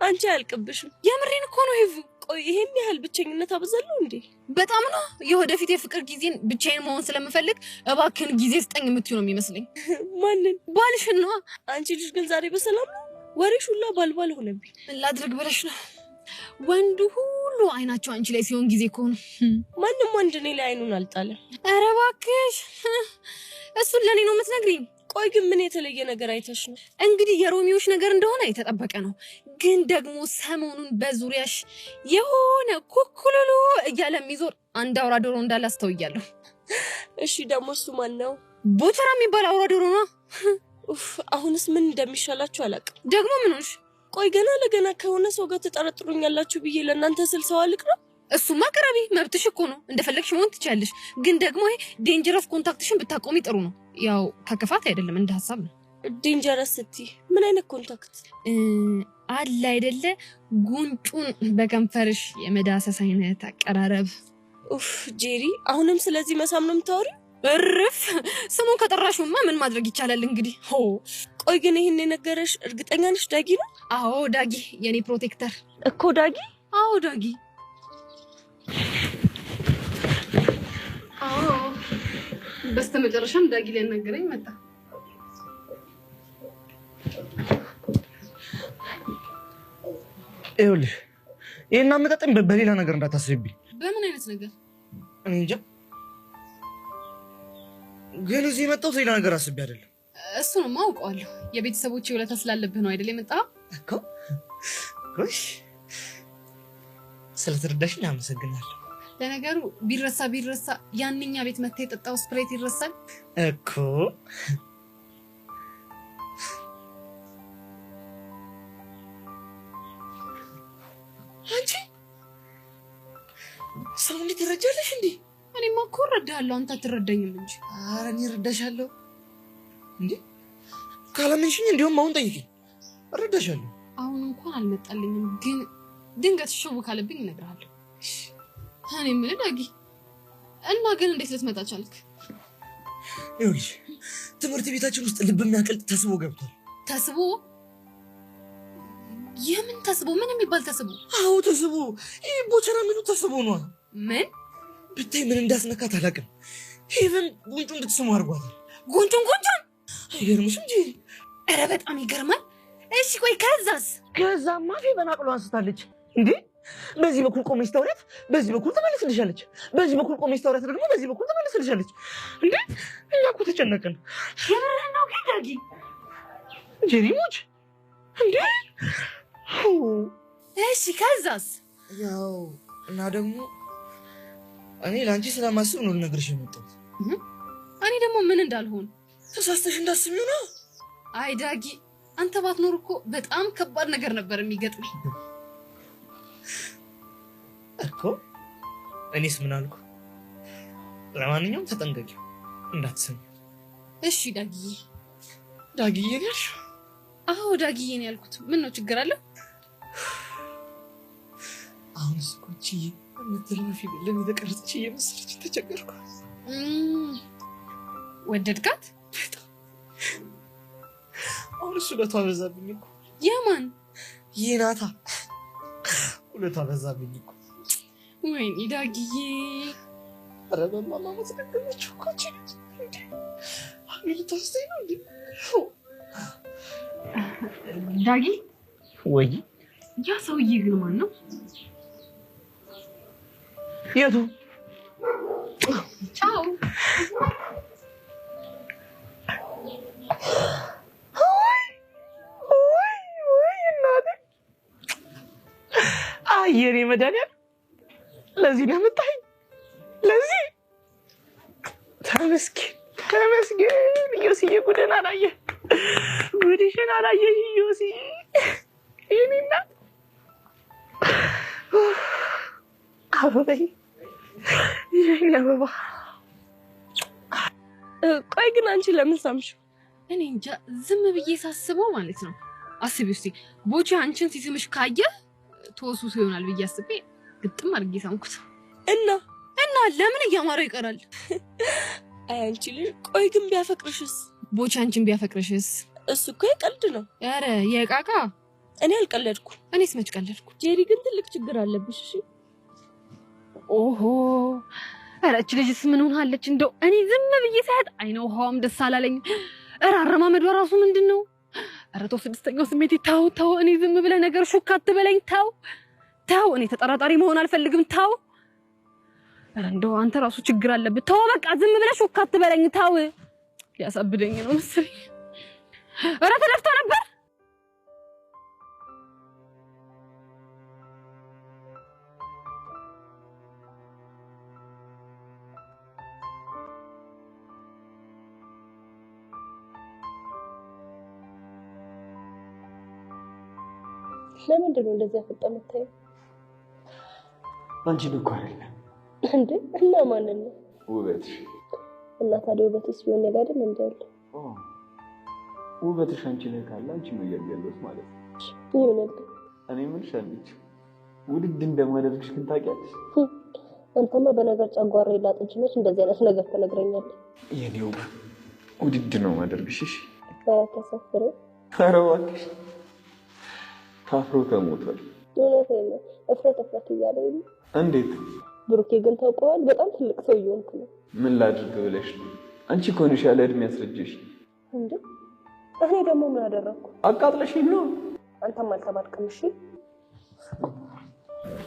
አንቺ አያልቅብሽም። የምሬን እኮ ነው ሄቭ። ቆይ ይሄን ያህል ብቸኝነት አበዛለሁ እንዴ? በጣም ነው። የወደፊት የፍቅር ጊዜን ብቻዬን መሆን ስለምፈልግ እባክህን ጊዜ ስጠኝ የምትይው ነው የሚመስለኝ። ማንን? ባልሽን ነው። አንቺ ልጅ ግን ዛሬ በሰላም ነው? ወሬሽ ሁላ ባልባል ሆነብኝ። ምን ላድርግ ብለሽ ነው? ወንዱ ሁሉ አይናቸው አንቺ ላይ ሲሆን ጊዜ እኮ ነው። ማንም ወንድ እኔ ላይ አይኑን አልጣለም። ኧረ እባክሽ እሱን ለኔ ነው የምትነግሪኝ? ቆይ ግን ምን የተለየ ነገር አይተሽ ነው? እንግዲህ የሮሚዎች ነገር እንደሆነ የተጠበቀ ነው። ግን ደግሞ ሰሞኑን በዙሪያሽ የሆነ ኩኩሉሉ እያለ የሚዞር አንድ አውራ ዶሮ እንዳለ አስተውያለሁ። እሺ ደግሞ እሱ ማን ነው? ቦቸራ የሚባል አውራ ዶሮ ነው። አሁንስ ምን እንደሚሻላችሁ አላውቅም። ደግሞ ምንሽ? ቆይ ገና ለገና ከሆነ ሰው ጋር ተጠረጥሩኛላችሁ ብዬ ለእናንተ ስል ሰው አልቅ ነው? እሱማ ቅረቢ፣ መብትሽ እኮ ነው። እንደፈለግሽ መሆን ትችያለሽ። ግን ደግሞ ይሄ ዴንጀረስ ኮንታክትሽን ብታቆሚ ጥሩ ነው። ያው ከክፋት አይደለም፣ እንደ ሀሳብ ነው። ዴንጀረስ ስትይ ምን አይነት ኮንታክት አለ አይደለ? ጉንጩን በከንፈርሽ የመዳሰስ አይነት አቀራረብ። ጄሪ፣ አሁንም ስለዚህ መሳም ነው የምታወሪው? እርፍ! ስሙን ከጠራሽማ ምን ማድረግ ይቻላል እንግዲህ። ቆይ ግን ይሄን የነገረሽ እርግጠኛ ነሽ ዳጊ ነው? አዎ ዳጊ፣ የኔ ፕሮቴክተር እኮ ዳጊ። አዎ ዳጊ። በስተመጨረሻም ዳጊ ሊያናገረኝ መጣ። ይኸውልሽ ይሄን አመጣጥም በሌላ ነገር እንዳታስብኝ። በምን አይነት ነገር? እኔ እንጃ፣ ግን እዚህ የመጣሁት ሌላ ነገር አስቤ አይደለም። እሱንማ አውቀዋለሁ። የቤተሰቦቼ ውለታ ስላለብህ ነው አይደል የመጣኸው? እኮ ጎሽ፣ ስለተረዳሽኝ አመሰግናለሁ። ለነገሩ ቢረሳ ያንኛ ቤት መጥተህ የጠጣው ስፕሬት ይረሳል እኮ። አንቺ ሰው እንዴት ትረጃለሽ እንዴ? እኔማ እኮ እረዳሃለሁ፣ አንተ አትረዳኝም እንጂ። ኧረ እኔ እረዳሻለሁ እንዴ። ካላመንሽኝ እንዲሁም አሁን ጠይቂኝ፣ እረዳሻለሁ። አሁን እንኳን አልመጣልኝም፣ ግን ድንገት ሽው ካለብኝ እነግርሃለሁ። እኔ የምልህ ዳጊ፣ እና ግን እንዴት ልትመጣ ቻልክ? ይኸውልሽ ትምህርት ቤታችን ውስጥ ልብ የሚያቀልጥ ተስቦ ገብቷል። ተስቦ? የምን ተስቦ? ምን የሚባል ተስቦ? አዎ ተስቦ፣ ይህ ቦቸራ የሚሉት ተስቦ ነው። ምን ብታይ ምን እንዳስነካት አላውቅም። ሄቨን ጉንጩ እንድትስሙ አድርጓታል። ጉንጩን? አይገርምሽም እንጂ? ኧረ በጣም ይገርማል። እሺ ቆይ ከዛስ? ከዛማ ፌቨን አቅሎ አንስታለች እንዴ። በዚህ በኩል ቆመች ተውረት፣ በዚህ በኩል ተመልስልሻለች። በዚህ በኩል ቆመች ተውረት ደግሞ በዚህ በኩል ተመልስልሻለች። እንዴ እኛ እኮ ተጨነቅን። የምርህን ነው ግን ዳጊ? ጀሪሞች እንዴ። እሺ ከዛስ? ያው እና ደግሞ እኔ ለአንቺ ስለማስብ ነው ልነግርሽ የመጣሁት። እኔ ደግሞ ምን እንዳልሆን ተሳስተሽ እንዳስቢው ነው። አይ ዳጊ፣ አንተ ባትኖር እኮ በጣም ከባድ ነገር ነበር የሚገጥመኝ እኮ። እኔስ ምን አልኩ? ለማንኛውም ተጠንቀቂው እንዳትሰሚ። እሺ ዳጊዬ። ዳጊዬ ጋር? አዎ ዳጊዬ ነው ያልኩት። ምን ነው ችግር አለ? አሁን ስኮቺ ምትራፊ ለምን ተቀርጽች እየመሰለች ተቸገርኩ። ወደድካት? አሁን እሱ ለቷ በዛብኝ እኮ። የማን? ይናታ ሁለቷ በዛብኝ እኮ። ወይኔ ዳጊዬ። ኧረ በማማ ተደገመች እኮ እቺ እንዴ። አሁን ተስተይ ነው እንዴ? ዳጊ ወይ ያ ሰውዬ ግን ማን ነው? የቱ? ቻው። ወይ እናቴ። አየኔ መድኃኒዓለም ለዚህ ነው የምታይኝ። ለዚህ ተመስገን። ዮሲዬ ጉድን አላየህ፣ ጉድሽን አላየሽ ዮሲ። የኔ እናት አበባዬ፣ የኔ አበባ። ቆይ ግን አንቺ ለምን ሳምሽው? እኔ እንጃ፣ ዝም ብዬ ሳስበው ማለት ነው። አስቢ እስቲ፣ ቦቼ አንቺን ሲስምሽ ካየ ተወሱስ ይሆናል ብዬ አስቤ ግጥም አድርጌ ሳምኩት። እና እና ለምን እያማረው ይቀራል? አይ አንቺ ልጅ ቆይ ግን ቢያፈቅርሽስ? ቦቻ አንቺን ቢያፈቅርሽስ? እሱ እኮ የቀልድ ነው። ኧረ የቃቃ እኔ አልቀለድኩ። እኔስ መች ቀለድኩ? ጄሪ ግን ትልቅ ችግር አለብሽ። እሺ ኦሆ ኧረ እች ልጅስ ምን ሆናለች? እንደው እኔ ዝም ብዬ ሳያት አይነው ውሃውም ደስ አላለኝ። ኧረ አረማመዷ ራሱ ምንድነው? ኧረ ተው ስድስተኛው ስሜት ተው እኔ ዝም ብለህ ነገር ሹክ አትበለኝ። ተው እኔ ተጠራጣሪ መሆን አልፈልግም። ተው ኧረ እንደው አንተ ራሱ ችግር አለብህ። ተው በቃ ዝም ብለህ ሹክ አትበለኝ። ተው ሊያሳብደኝ ነው መሰለኝ። ኧረ ተደፍቶ ነበር። ለምንድን ነው እንደዚህ ያፈጠመው? አንቺ እኮ አይደለም እንዴ? እና ማንን ነው? ውበትሽ። እና ታዲያ ውበትሽ ቢሆን ነገር አይደል እንዴ? ውበትሽ አንቺ ላይ ካለ አንቺ ነው ያለበት ማለት ነው። ይሁን እኔ ምንሽ አንቺ ውድድ እንደማደርግሽ ግን ታውቂያለሽ። አንተማ በነገር ጨጓራ ይላጥ እንጂ መች እንደዚህ አይነት ነገር ተነግረኛለህ? የኔው ውድድ ነው ማደርግሽ። እሺ ተሰፍረ ኧረ እባክሽ ታፍሮ ተሞቷል። እውነቴን ነው። እፍረት እያለኝ ነው። እንዴት ብሩኬ ግን ታውቀዋል፣ በጣም ትልቅ ሰው እየሆንክ ነው። ምን ላድርግ ብለሽ ነው? አንቺ እኮ ነሽ ያለ እድሜ ያስረጀሽ። እንዴ እኔ ደግሞ ምን አደረኩ? አቃጥለሽኝ ነው። አንተም አልተባልክም። እሺ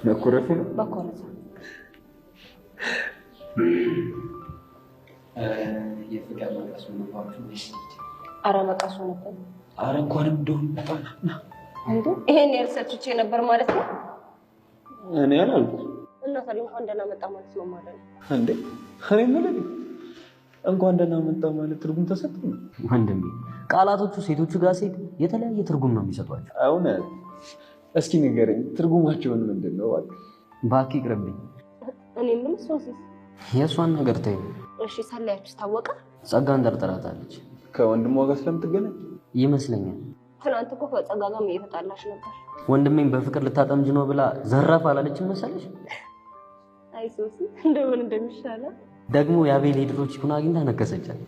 መኩረፍ ነው ባኮረፈ የፍቅር መቀስ ነው ነሽ። ኧረ መቀሱ ነበር። ኧረ እንኳንም እንደውም በጣም እንዴ ይሄን ያልሰጥቼ ነበር ማለት ነው። እኔ አላልኩም። እና ታዲያ እንኳን ደህና መጣ ማለት ነው ማለት ነው እንዴ? እኔ ማለት እንኳን ደህና መጣ ማለት ትርጉም ተሰጠኝ ወንድሜ። ቃላቶቹ ሴቶቹ ጋር ሴት የተለያየ ትርጉም ነው የሚሰጧቸው። እውነት? እስኪ ንገረኝ ትርጉማቸውን ምንድን ነው? እባክህ ይቅርብኝ። እኔ ምን ሶሲስ የእሷን ነገር ተይው። እሺ ሰላያችሁ ታወቀ? ጸጋን ጠርጥራታለች። ከወንድሟ ጋር ስለምትገናኝ ይመስለኛል። ትናንት እኮ ከጸጋ ጋር እየተጣላሽ ነበር። ወንድሜን በፍቅር ልታጠምጅ ነው ብላ ዘራፍ አላለችም መሰለሽ? አይ ሶሲ እንደምን እንደሚሻለ ደግሞ የአቤል ሄድሮች ኩን አግኝታ ነከሰቻት።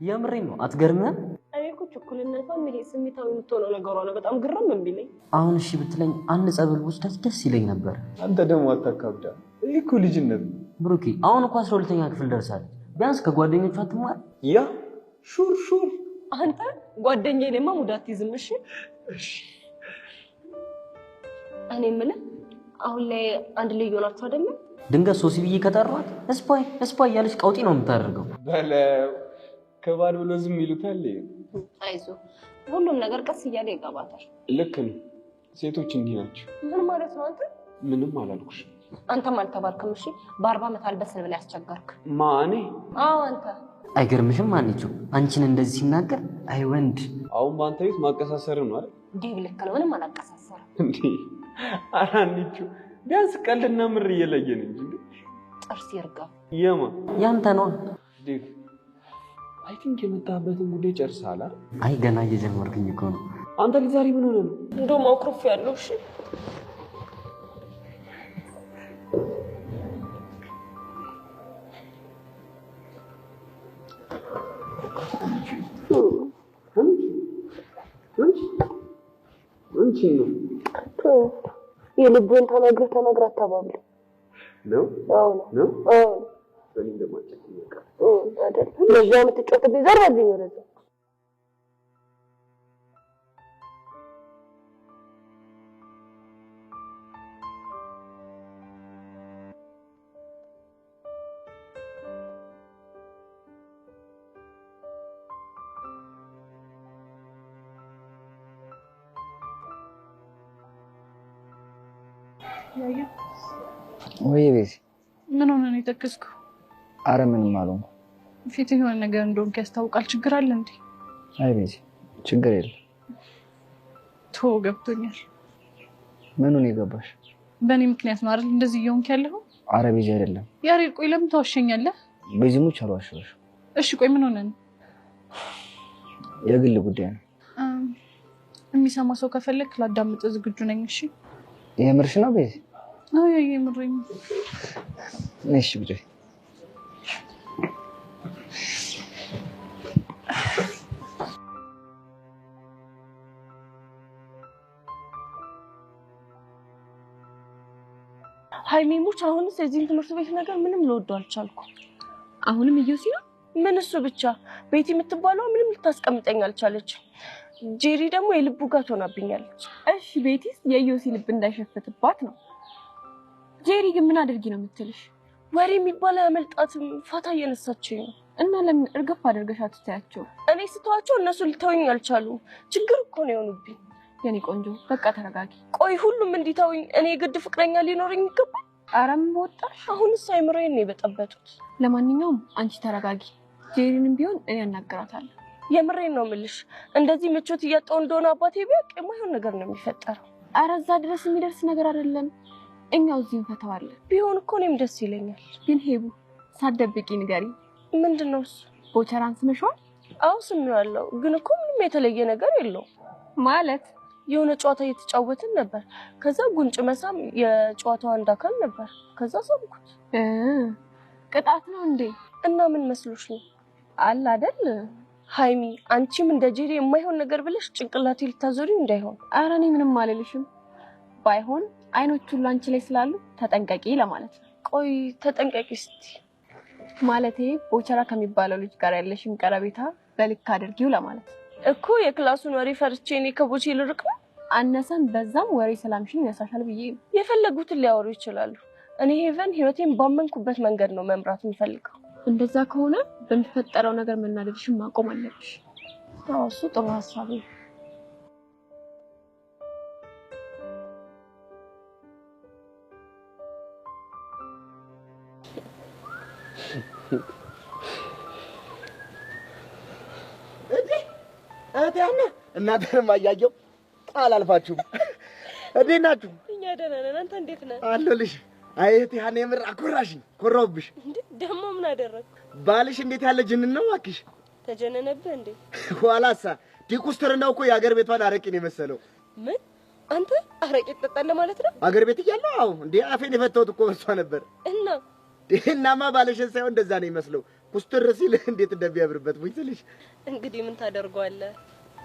የምሬን ነው። አትገርምም? እኔ እኮ ችኩልነቷን ይሄ ስሜታዊ የምትሆነው ነገሯ ነው በጣም ግርም የሚለኝ። አሁን እሺ ብትለኝ አንድ ጸበል ወስዳት ደስ ይለኝ ነበር። አንተ ደግሞ አታካብዳ። ይሄ እኮ ልጅነት ነው ብሩኬ። አሁን እኮ 12ኛ ክፍል ደርሳለች። ቢያንስ ከጓደኞቿ አትማር። ያ ሹር አንተ ጓደኛዬ ለማ ሙዳት ይዝም። እሺ እኔ የምልህ አሁን ላይ አንድ ላይ ሆናችሁ አይደል? ድንገት ሶሲ ብዬ ከጠሯት እስፓይ ያለች ቀውጢ ነው የምታደርገው። በለው ከባድ ብሎ ዝም ይሉታል። አይዞህ ሁሉም ነገር ቀስ እያለ ይገባታል። ልክ ነው። ሴቶች እንዲህ ናቸው። ምን ማለት ነው? አንተ ምንም አላልኩሽ። አንተም አልተባልክም። እሺ በ40 ዓመት አልበስል ብለህ ያስቸገርክ ማኔ? አዎ አንተ። አይገርምሽም? አንቺው አንቺን እንደዚህ ሲናገር አይ ወንድ። አሁን በአንተ ቤት ማቀሳሰር ነው አይደል? ዴቭ ልክ ነው። ምንም አላቀሳሰርም እንዴ? አራንቹ ቢያንስ ቀልድና ምር እየለየን እንጂ ጥርስ ይርጋ። የማ ያንተ ነው ዴቭ። አይ ቲንክ የመጣበትን ጉዳይ ጨርሳላ። አይ ገና እየጀመርኩኝ እኮ ነው። አንተ ልጅ ዛሬ ምን ሆነ ነው? እንደውም አኩርፍ ያለው። እሺ አንቺ ነው የልብን ተነግረህ አታባብል ነው? አዎ ነው። አዎ እኔ እንደማጨቅ ይወቃ አይደል? ለዛ የምትጫወትብኝ ዘራልኝ ወደዛ። ወይ ቤት ምን ሆነ ነው የተከስከው? አረ ምንም አልሆንኩም። ፊት የሆነ ነገር እንደሆንክ ያስታውቃል። ችግር አለ እንዴ? አይ ቤት ችግር የለም። ቶ ገብቶኛል። ምኑን የገባሽ? በእኔ ምክንያት ነው አይደል እንደዚህ እየሆንክ ያለው? አረ ቤት አይደለም። ያሬድ ቆይ ለምን ተዋሸኛለህ? በዚህሙች አልዋሸሁሽ። እሺ ቆይ ምን ሆነ ነው? የግል ጉዳይ ነው። የሚሰማ ሰው ከፈለክ ላዳምጥ ዝግጁ ነኝ። እሺ የምርሽ ነው ቤት? አይ የምሬን እሺ ብቻ ሃይሚሙች አሁንስ የዚህ ትምህርት ቤት ነገር ምንም ልወደው አልቻልኩም። አሁንም እዩሲ ነው ምን እሱ ብቻ ቤቲ የምትባለው ምንም ልታስቀምጠኝ አልቻለች። ጄሪ ደግሞ የልቡ ጋር ሆናብኛለች። እሺ ቤቲስ የዩሲ ልብ እንዳይሸፍትባት ነው። ጄሪ ግን ምን አድርጊ ነው የምትልሽ? ወሬ የሚባል ያመልጣትም ፋታ እየነሳችኝ ነው። እና ለምን እርግፍ አድርገሽ አትተያቸው? እኔ ስተዋቸው እነሱ ልተውኝ አልቻሉም። ችግር እኮ ነው የሆኑብኝ። የኔ ቆንጆ በቃ ተረጋጊ። ቆይ ሁሉም እንዲተውኝ እኔ ግድ ፍቅረኛ ሊኖረኝ ይገባል? አረም ወጣሽ። አሁንስ አይምሮዬን ነው የበጠበጡት። ለማንኛውም አንቺ ተረጋጊ። ጄሪንም ቢሆን እኔ አናግራታለሁ። የምሬን ነው የምልሽ። እንደዚህ ምቾት እያጣሁ እንደሆነ አባቴ ቢያውቅ የማይሆን ነገር ነው የሚፈጠረው። ኧረ እዛ ድረስ የሚደርስ ነገር አይደለም። እኛው እዚህ እንፈታዋለን። ቢሆን እኮ እኔም ደስ ይለኛል። ግን ሄቡ ሳትደብቂ ንገሪ። ምንድነው እሱ? ቦቸራን ስመሽዋል? አዎ ስሜዋለሁ። ግን እኮ ምንም የተለየ ነገር የለውም። ማለት የሆነ ጨዋታ እየተጫወትን ነበር። ከዛ ጉንጭ መሳም የጨዋታው አንድ አካል ነበር። ከዛ ሳምኩት። ቅጣት ነው እንዴ? እና ምን መስሎሽ ነው? አለ አይደል ሃይሚ፣ አንቺም እንደ ጄሪ የማይሆን ነገር ብለሽ ጭንቅላቴ ልታዞሪ እንዳይሆን። ኧረ እኔ ምንም አልልሽም። ባይሆን አይኖቹ ሁሉ አንቺ ላይ ስላሉ ተጠንቀቂ ለማለት ነው። ቆይ ተጠንቀቂ እስቲ ማለቴ ቦቸራ ከሚባለው ልጅ ጋር ያለሽን ቀረቤታ በልክ አድርጊው ለማለት እኮ። የክላሱን ወሬ ፈርቼ እኔ ከቦቼ ልርቅ ነው? አነሰን በዛም ወሬ ሰላምሽን ያሳሻል ብዬ የፈለጉትን ሊያወሩ ይችላሉ። እኔ ሄቨን ህይወቴን ባመንኩበት መንገድ ነው መምራት የምፈልገው። እንደዛ ከሆነ በሚፈጠረው ነገር መናደድሽን ማቆም አለብሽ። አዎ እሱ ጥሩ ሀሳብ ነው። እህቴና እናንተንም አያየው አላልፋችሁም። እንዴት ናችሁ? እኛ ደህና ነን። አንተ እንዴት ነህ? አለሁልሽ። አይ እህቴ ሀና የምር አኮራሽኝ፣ ኮራሁብሽ። እንዴ ደግሞ ምን አደረግኩ? ባልሽ እንዴት ያለ ጅንን ነው እባክሽ። ተጀነነብህ እንዴ? ኋላሳ ዲቁስትርናው እኮ የአገር ቤቷን አረቄን የመሰለው። ምን አንተ አረቄ ትጠጣለህ ማለት ነው? አገር ቤት እያለሁ አዎ። እንዴ አፌን የፈታሁት እኮ በሷ ነበር። እናማ ባልሽን ሳይሆን እንደዛ ነው ይመስለው። ኩስትር ሲል እንዴት እንደሚያብርበት ወይስልሽ። እንግዲህ ምን ታደርገዋለህ?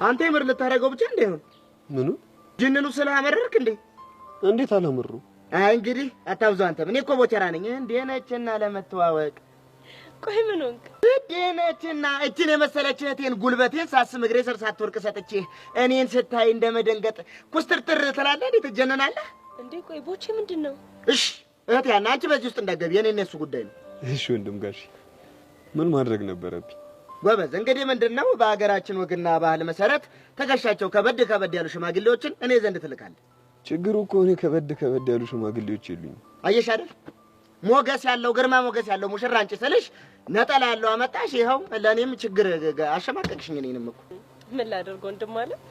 አንተ የምር ልታረገው ብቻ እንዳይሆን። ምኑ ጅንኑ ስለአመረርክ እንዴ? እንዴት አላመሩ? አይ እንግዲህ አታብዙ አንተም። እኔ እኮ ቦቸራ ነኝ። እንዴ ነችና ለመተዋወቅ። ቆይ ምን ሆንክ? እንዴ ነችና እችን የመሰለች እህቴን ጉልበቴን ሳስም እግሬ ስር ሳትወርቅ ሰጥቼ እኔን ስታይ እንደመደንገጥ ኩስትርትር ትላለህ እንዴ? ትጀነናለህ እንዴ? ቆይ ቦቼ ምንድነው? እሺ እህቴ ሀና አንቺ በዚህ ውስጥ እንዳትገቢ። የኔ እና እሱ ጉዳይ ነው። እሺ ወንድም ጋሽ ምን ማድረግ ነበረብኝ? ጎበዝ እንግዲህ ምንድነው በሀገራችን ወግና ባህል መሰረት ትከሻቸው ከበድ ከበድ ያሉ ሽማግሌዎችን እኔ ዘንድ ትልካለህ። ችግሩ እኮ እኔ ከበድ ያሉ ሽማግሌዎች የሉኝም። አየሽ አይደል? ሞገስ ያለው ግርማ ሞገስ ያለው ሙሽራ አንቺ ስልሽ ነጠላ ያለው አመጣሽ። ይኸው ለእኔም ችግር አሸማቀቅሽኝ። እኔንም እኮ ምን ላደርግ ወንድም ማለት።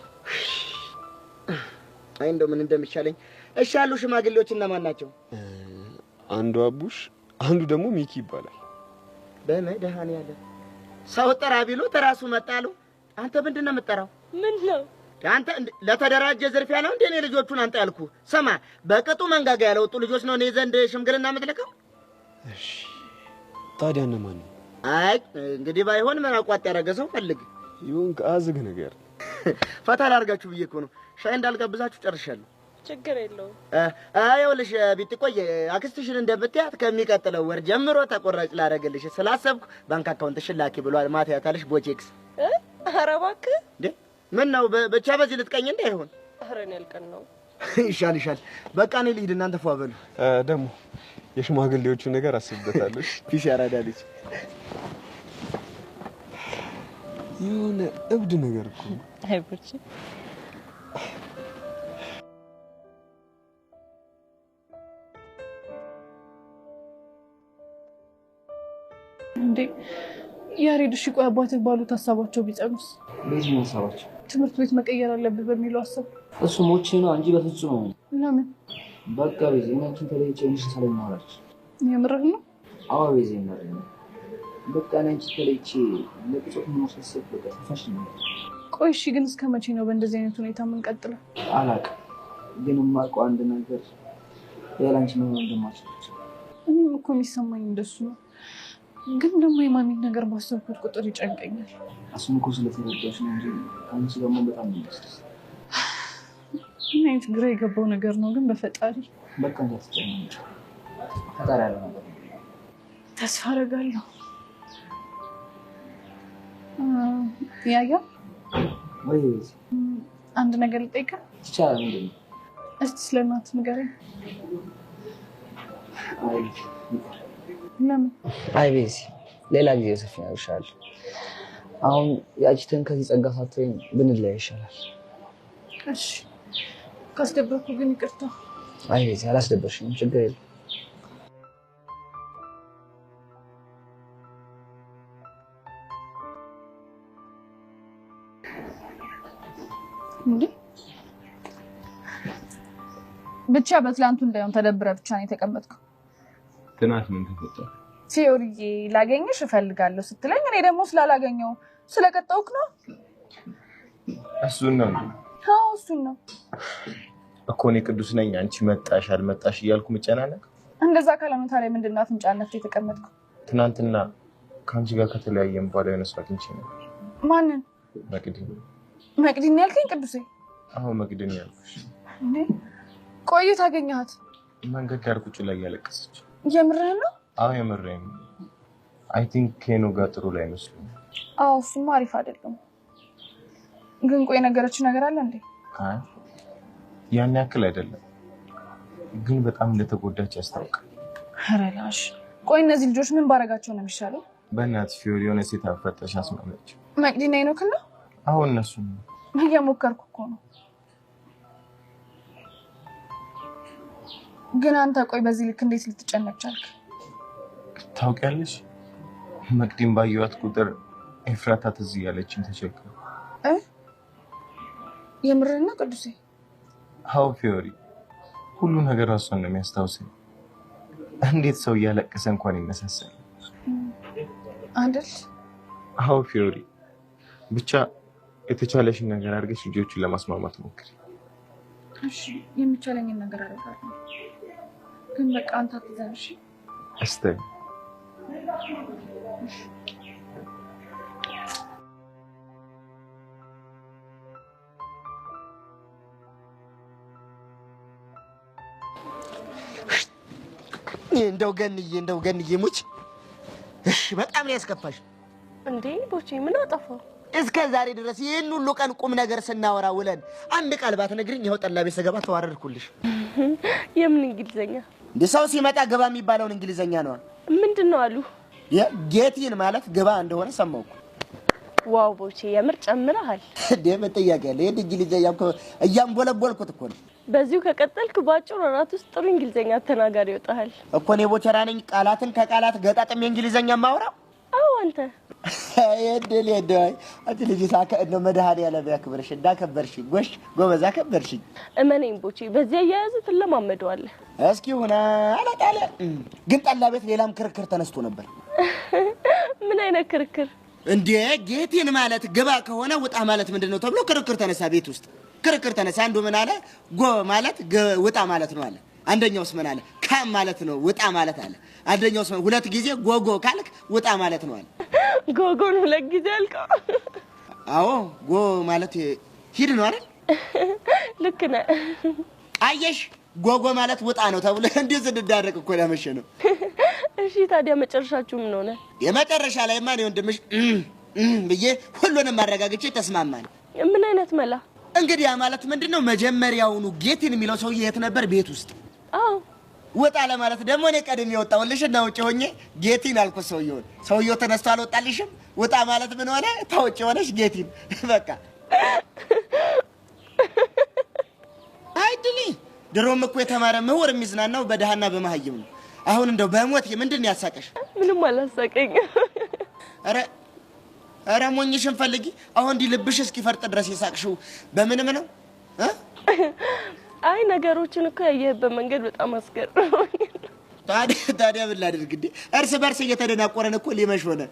አይ እንደው ምን እንደሚሻለኝ። እሺ ያሉ ሽማግሌዎች እነማን ናቸው? አንዱ አቡሽ፣ አንዱ ደግሞ ሚኪ ይባላል። በመድኃኒዓለም ሰው ጥራ ቢሉት እራሱ መጣሉ። አንተ ምንድን ነው የምትጠራው? ምን ነው አንተ? ለተደራጀ ዝርፊያ ነው እንዴ እኔ ልጆቹን አንተ ያልኩ? ስማ በቅጡ መንጋጋ ያለወጡ ልጆች ነው እኔ ዘንድ ሽምግልና የምትልከው? እሺ ታዲያ እነማን ነው? አይ እንግዲህ ባይሆን ምን አቋጥ ያደረገ ሰው ፈልግ። ይሁን ከአዝግ ነገር ፈታ ላድርጋችሁ ብዬ እኮ ነው። ሻይ እንዳልጋብዛችሁ ጨርሻለሁ። ችግር የለውም። ይኸውልሽ ቢትቆይ አክስትሽን እንደምትያት ከሚቀጥለው ወር ጀምሮ ተቆራጭ ላደርግልሽ ስላሰብኩ ባንክ አካውንትሽን ላኪ ብሏል ማቲያ ታለሽ ቦቼክስ። ኧረ እባክህ እንዴ ምን ነው ብቻ በዚህ ልትቀኝ እንዳይሆን። ኧረ እኔ ያልቀን ነው። ይሻል። በቃ እኔ ልሂድ፣ እናንተ ፏ በሉ። ደግሞ የሽማግሌዎቹ ነገር አስብበታለሁ። ፊሽ ያራዳልሽ የሆነ እብድ ነገር እኮ አይቦች እንዴ ያሬድ እሺ ቆይ አባትህ ባሉት ሀሳባቸው ቢጸኑስ? በዚህ ሀሳባቸው ትምህርት ቤት መቀየር አለብህ በሚለው ሀሳብ እሱ ሞቼ ነው እንጂ በፍጹም ነው። ለምን? በቃ ቤዛ እናንተን ተለይቼ እንሽ ሰለማራች። የምርህ ነው? አዎ ቤዛ የምርህ ነው። በቃ እናንቺ ተለይቼ ለቅሶት ነው ሰሰብ በቃ ተፋሽ ነው። ቆይ እሺ ግን እስከ መቼ ነው በእንደዚህ አይነት ሁኔታ የምንቀጥለው? አላውቅም፣ ግን የማውቀው አንድ ነገር ያላንቺ ምን እንደማልችል እኔም እኮ የሚሰማኝ እንደሱ ነው። ግን ደግሞ የማሚን ነገር ባሰብኩት ቁጥር ይጨንቀኛል። እሱም እኮ ስለተረዳሽ ነው እንጂ ከአንቺ ደግሞ በጣም ነው ምን አይነት ግራ የገባው ነገር ነው። ግን በፈጣሪ በቃ እንዳትጨነቂ። ፈጣሪ ያለው ነገር ተስፋ አደርጋለሁ። ያያ ወይ አንድ ነገር ልጠይቅህ ይቻላል እንዴ? እስቲ ስለናት ንገረኝ። አይ ለምን? አይ ቤዚ ሌላ ጊዜ ሰፊ ያውሻል። አሁን ያቺተን ከዚህ ጸጋ ሳትወኝ ብንለያይ ይሻላል። እሺ ካስደበርኩ ግን ይቅርታ። አይ ቤዚ አላስደበርሽኝም፣ ችግር የለም። እንዴ ብቻ በትላንቱ እንዳይሆን ተደብረ ብቻ ነው የተቀመጥከው። ትናንት ምን ተፈጠረ? ፊዮሪዬ ላገኝሽ እፈልጋለሁ ስትለኝ እኔ ደግሞ ስላላገኘው ስለቀጣውክ ነው። እሱን ነው አዎ እሱን ነው እኮ እኔ ቅዱስ ነኝ አንቺ መጣሽ አልመጣሽ እያልኩ መጨናነቅ። እንደዛ ካለመታ ላይ ምንድነው አፍንጫነት የተቀመጥከው? ትናንትና ከአንቺ ጋር ከተለያየን በኋላ የሆነ ሰዓት እንቺ ነው። ማንን? መቅዲን ያልከኝ ቅዱሴ? አዎ መቅዲን ያልኩሽ። እንዴ ቆይታ አገኘሃት? መንገድ ዳር ቁጭ ላይ ያለቀሰች። የምርህን ነው? አዎ የምሬን ነው። አይ ቲንክ ከኖ ጋር ጥሩ ላይ መስሎኝ። አዎ እሱማ አሪፍ አይደለም። ግን ቆይ ነገሮች ነገር አለ እንዴ? አይ ያን ያክል አይደለም፣ ግን በጣም እንደተጎዳች ያስታውቃል። ሀረላሽ ቆይ እነዚህ ልጆች ምን ባረጋቸው ነው የሚሻለው? በእናትሽ ፊዮሪ የሆነ ሴት አፈጠሽ አስማመች። መቅዲና ነው ከነ አሁን እነሱ እየሞከርኩ እኮ ነው። ግን አንተ ቆይ በዚህ ልክ እንዴት ልትጨነቅ ቻልክ? ታውቂያለሽ መቅዲን ባየኋት ቁጥር ኤፍራታ ትዝ እያለችኝ ተቸገርኩ። የምርህን ነው ቅዱሴ? አዎ ፊዮሪ ሁሉ ነገር እሷን ነው የሚያስታውሰኝ። እንዴት ሰው እያለቀሰ እንኳን ይመሳሰል አይደል? አዎ ፊዮሪ ብቻ የተቻለሽን ነገር አድርገሽ ልጆቹን ለማስማማት ሞክሪ። እሺ የሚቻለኝን ነገር አደርጋለሁ። ግን በቃ አንተ አትዘንሽ። አስተይ እንደው ገንዬ ሙች። እሺ በጣም ነው ያስከፋሽ። እንዴ ቦቼ ምን አጠፋው? እስከ ዛሬ ድረስ ይሄን ሁሉ ቀን ቁም ነገር ስናወራ ውለን አንድ ቃል ባትነግሪኝ ይኸው ጠላ ቤት ስገባ ተዋረድኩልሽ። የምን እንግሊዘኛ? እንደ ሰው ሲመጣ ግባ የሚባለውን እንግሊዘኛ ነው። ምንድነው አሉ? ጌቲን ማለት ግባ እንደሆነ ሰማሁኩ። ዋው ቦቼ የምር ጨምረሃል። ደም ጥያቄ ያለ እንግሊዘኛ እኮ እያምቦለቦልኩት እኮ ነው። በዚሁ ከቀጠልክ ባጭሩ አራት ውስጥ ጥሩ እንግሊዘኛ ተናጋሪ ይወጣል እኮ። እኔ ቦቸራ ነኝ ቃላትን ከቃላት ገጣጥሜ እንግሊዘኛ ማውራው። አዎ አንተ የደል የደይ አንተ ልጅ ሳከ ነው መድኃኒዓለም ያክብርሽ። እንዳከበርሽ ጎሽ ጎበዝ አከበርሽ። እመነኝ ቦቼ በዚያ ያያዝ ትለማመደዋለህ። እስኪ ሆና አላጣለ። ግን ጠላ ቤት ሌላም ክርክር ተነስቶ ነበር። ምን አይነት ክርክር? እንዴ ጌቲን ማለት ግባ ከሆነ ውጣ ማለት ምንድነው ተብሎ ክርክር ተነሳ። ቤት ውስጥ ክርክር ተነሳ። አንዱ ምን አለ? ጎ ማለት ውጣ ማለት ነው አለ። አንደኛውስ ምን አለ? ካም ማለት ነው ውጣ ማለት አለ። አንደኛውስ ሁለት ጊዜ ጎጎ ካልክ ውጣ ማለት ነው አለ። ጎጎን ሁለት ጊዜ አልከው? አዎ ጎ ማለት ሂድ ነው አይደል? ልክ ነህ። አየሽ ጎጎ ማለት ውጣ ነው ተብሎ እንዴ ዝንዳረቅ እኮ ያመሸ ነው። እሺ ታዲያ መጨረሻችሁ ምን ሆነ? የመጨረሻ ላይ ማን ወንድምሽ ብዬ ሁሉንም ማረጋግጬ ተስማማን። ምን አይነት መላ? እንግዲህ ያ ማለት ምንድነው? መጀመሪያውኑ ጌቲን የሚለው ሰውዬ የት ነበር? ቤት ውስጥ። አዎ ወጣ ለማለት ደግሞ እኔ ቀድሜ ወጣሁልሽና ውጪ ሆኜ ጌቲን አልኩት። ሰውዬው ተነስቶ አልወጣልሽም? ውጣ ማለት ምን ሆነ? ታውጪ ሆነሽ ጌቲን በቃ አይድሊ። ድሮም እኮ የተማረ ምሁር የሚዝናናው በደሃና በመሀይም ነው። አሁን እንደው በሞት ምንድን ያሳቀሽ? ምንም አላሳቀኝ። ኧረ ሞኝሽን ፈልጊ። አሁን እንዲህ ልብሽ እስኪፈርጥ ድረስ የሳቅሽው በምንም ነው? አይ ነገሮችን እኮ ያየህበት መንገድ በጣም አስገርሞኝ። ታዲያ ምን ላድርግ እንዴ? እርስ በርስ እየተደናቆረን እኮ ሊመሽ ሆነ።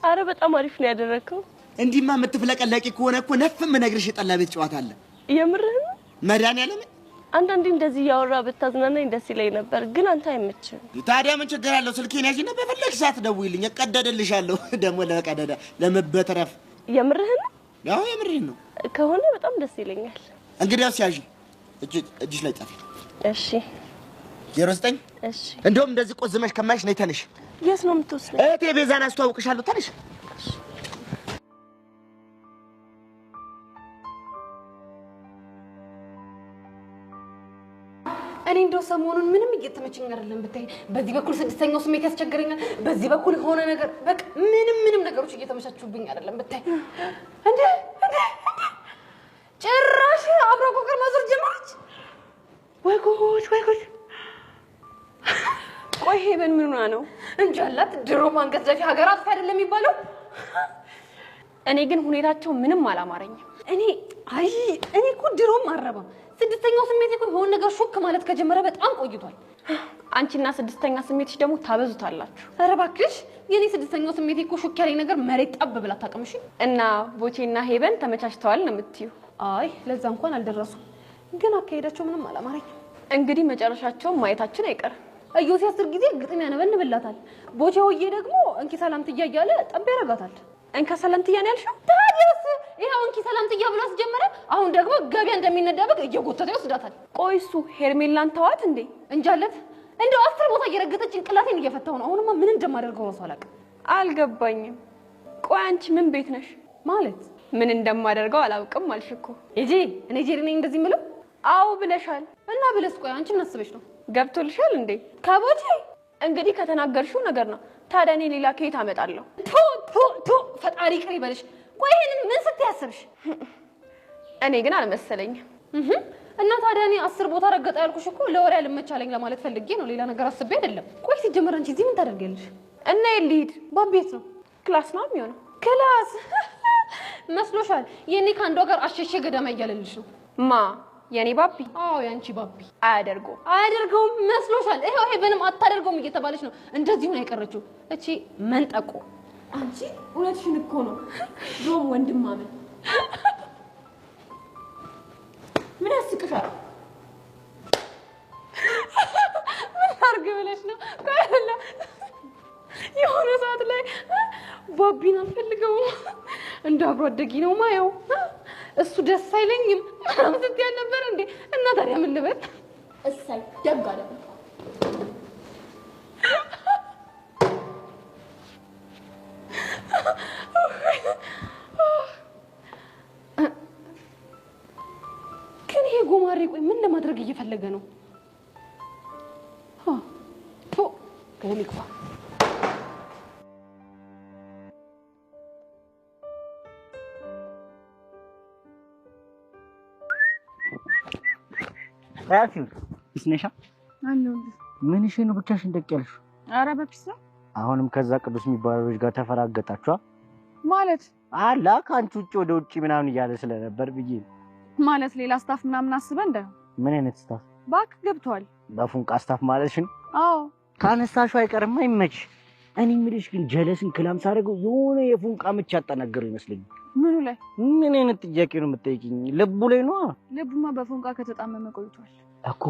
አረ በጣም አሪፍ ነው ያደረከው። እንዲህማ የምትፍለቀለቂ ከሆነ እኮ ነፍም ነግርሽ የጠላ ቤት ጨዋታ አለ። የምርህን? መድኃኒዓለም አንዳንዴ እንደዚህ ያወራ ብታዝናናኝ ደስ ይለኝ ነበር፣ ግን አንተ አይመችም። ታዲያ ምን ችግር አለው? ስልኬን ያዥና በፈለግሽ ሰዓት ደውይልኝ፣ እቀደድልሻለሁ። ደግሞ ለቀደዳ ለመበተረፍ የምርህን ነው? ያው የምርህን ነው ከሆነ በጣም ደስ ይለኛል። እንግዲያውስ ያዥ፣ እጅሽ ላይ ጻፊ። እሺ 09 እሺ። እንደውም እንደዚህ ቆዝመሽ ከማይሽ ነይ ተነሽ። የት ነው የምትወስነው? እቴ ቤዛን አስተዋውቅሻለሁ፣ ተነሽ። እኔ እንደው ሰሞኑን ምንም እየተመቸኝ አይደለም ብታይ። በዚህ በኩል ስድስተኛው ስሜት ያስቸግረኛል፣ በዚህ በኩል ሆነ ነገር በቃ ምንም ነገሮች እየተመቻቹብኝ አይደለም ብታይ። እንዴ ጭራሽ አብሮ ቁጥር ማዞር ጀመረች። ወይ ጉድ! ቆይ ሄቨን ምን ሆና ነው? እንጃ አላት። ድሮ ማንገት ዘፊ ሀገር አጥፊ አይደለም የሚባለው። እኔ ግን ሁኔታቸው ምንም አላማረኝም። እኔ እኮ ድሮም አረባም ስድስተኛው ስሜት እኮ የሆነ ነገር ሹክ ማለት ከጀመረ በጣም ቆይቷል። አንቺና ስድስተኛ ስሜትሽ ደግሞ ታበዙታላችሁ። ኧረ እባክሽ የኔ ስድስተኛው ስሜት እኮ ሹክ ያለኝ ነገር መሬት ጠብ ብላ ታቀምሽ። እና ቦቼና ሄቨን ተመቻችተዋል ነው የምትዩ? አይ ለዛ እንኳን አልደረሱም፣ ግን አካሄዳቸው ምንም አላማረኝ። እንግዲህ መጨረሻቸውን ማየታችን አይቀርም። እዮሲ 10 ጊዜ ግጥም ያነበንብላታል፣ ቦቼውዬ ደግሞ እንኪ ሰላምትያ እያለ ጠብ ያረጋታል። እንካ ሰላምትያ ነው ያልሽው? ታዲያስ ይሄው እንኪ ሰላምትያ ብሎ አስጀመረ። አሁን ደግሞ ገበያ እንደሚነዳበቅ እየጎተተ ይወስዳታል። ቆይ እሱ ሄርሜላን ተዋት እንዴ? እንጃለት እንደው 10 ቦታ እየረገጠች ጭንቅላቴን እየፈታው ነው። አሁንማ ምን እንደማደርገው ራሱ አላውቅም። አልገባኝም። ቆይ አንቺ ምን ቤት ነሽ? ማለት ምን እንደማደርገው አላውቅም አልሽ እኮ። እኔ ጄሪ ነኝ እንደዚህ የምለው? አዎ ብለሻል። እና ብለስ ቆይ አንቺ ምን አስበሽ ነው? ገብቶልሻል እንዴ? ከቦቼ እንግዲህ ከተናገርሽው ነገር ነው። ታዲያ እኔ ሌላ ከየት አመጣለሁ? ቶ ፈጣሪ ቅሪ በልሽ። ቆይ ይሄንን ምን ስትያስብሽ? እኔ ግን አልመሰለኝም። እና ታዲያ እኔ 10 ቦታ ረገጠ ያልኩሽ እኮ ለወሬ አልመቻለኝ ለማለት ፈልጌ ነው፣ ሌላ ነገር አስቤ አይደለም። ቆይ ሲጀመር አንቺ እዚህ ምን ታደርጊያለሽ? እና የልሂድ ባቤት ነው ክላስ ነው የሚሆነው። ክላስ መስሎሻል? የኔ ከአንዷ ጋር አሸሸ ገዳማ እያለልሽ ነው። ማ የኔ ባቢ? አዎ ያንቺ ባቢ። አያደርገውም መስሎሻል? ይሄው ሄቨንም አታደርገውም እየተባለች ነው እንደዚሁ ነው የቀረችው እቺ መንጠቆ። አንቺ እውነትሽን እኮ ነው። ዶም ወንድማምን ምን ያስቅሻል? ምን አድርግ ብለሽ ነው? ቆይላ የሆነ ሰዓት ላይ ባቢን አልፈልገውም እንደ አብሮ አደጊ ነው ማየው። እሱ ደስ አይለኝም ምናምን ስትይ ነበር እንዴ? እና ታዲያ ምን ልበል? እሰይ ደግ አለ። ግን ይሄ ጎማሬ ቆይ ምን ለማድረግ እየፈለገ ነው? ቶሊክዋ አያፊው ይስነሻ አለው ምን እሺ ነው ብቻሽን ደቅ ያልሽ? ኧረ በፒስ ነው። አሁንም ከዛ ቅዱስ የሚባለው ልጅ ጋር ተፈራገጣችኋ ማለት? አላ ካንቺ ውጪ ወደ ውጪ ምናምን እያለ ስለነበር ብዬ ማለት ሌላ ስታፍ ምናምን አስበህ እንደ ምን አይነት ስታፍ? ባክ ገብቷል። በፉንቃ ስታፍ ማለትሽን? አዎ ካነሳሽው አይቀርማ ይመች። እኔ የምልሽ ግን ጀለስን ክላም ሳደርገው የሆነ የፉንቃ ምች ያጠናገረው ይመስለኛል። ምኑ ላይ? ምን አይነት ጥያቄ ነው የምትጠይቂኝ? ልቡ ላይ ነው? ልቡማ በፉንቃ ከተጣመመ ቆይቷል እኮ።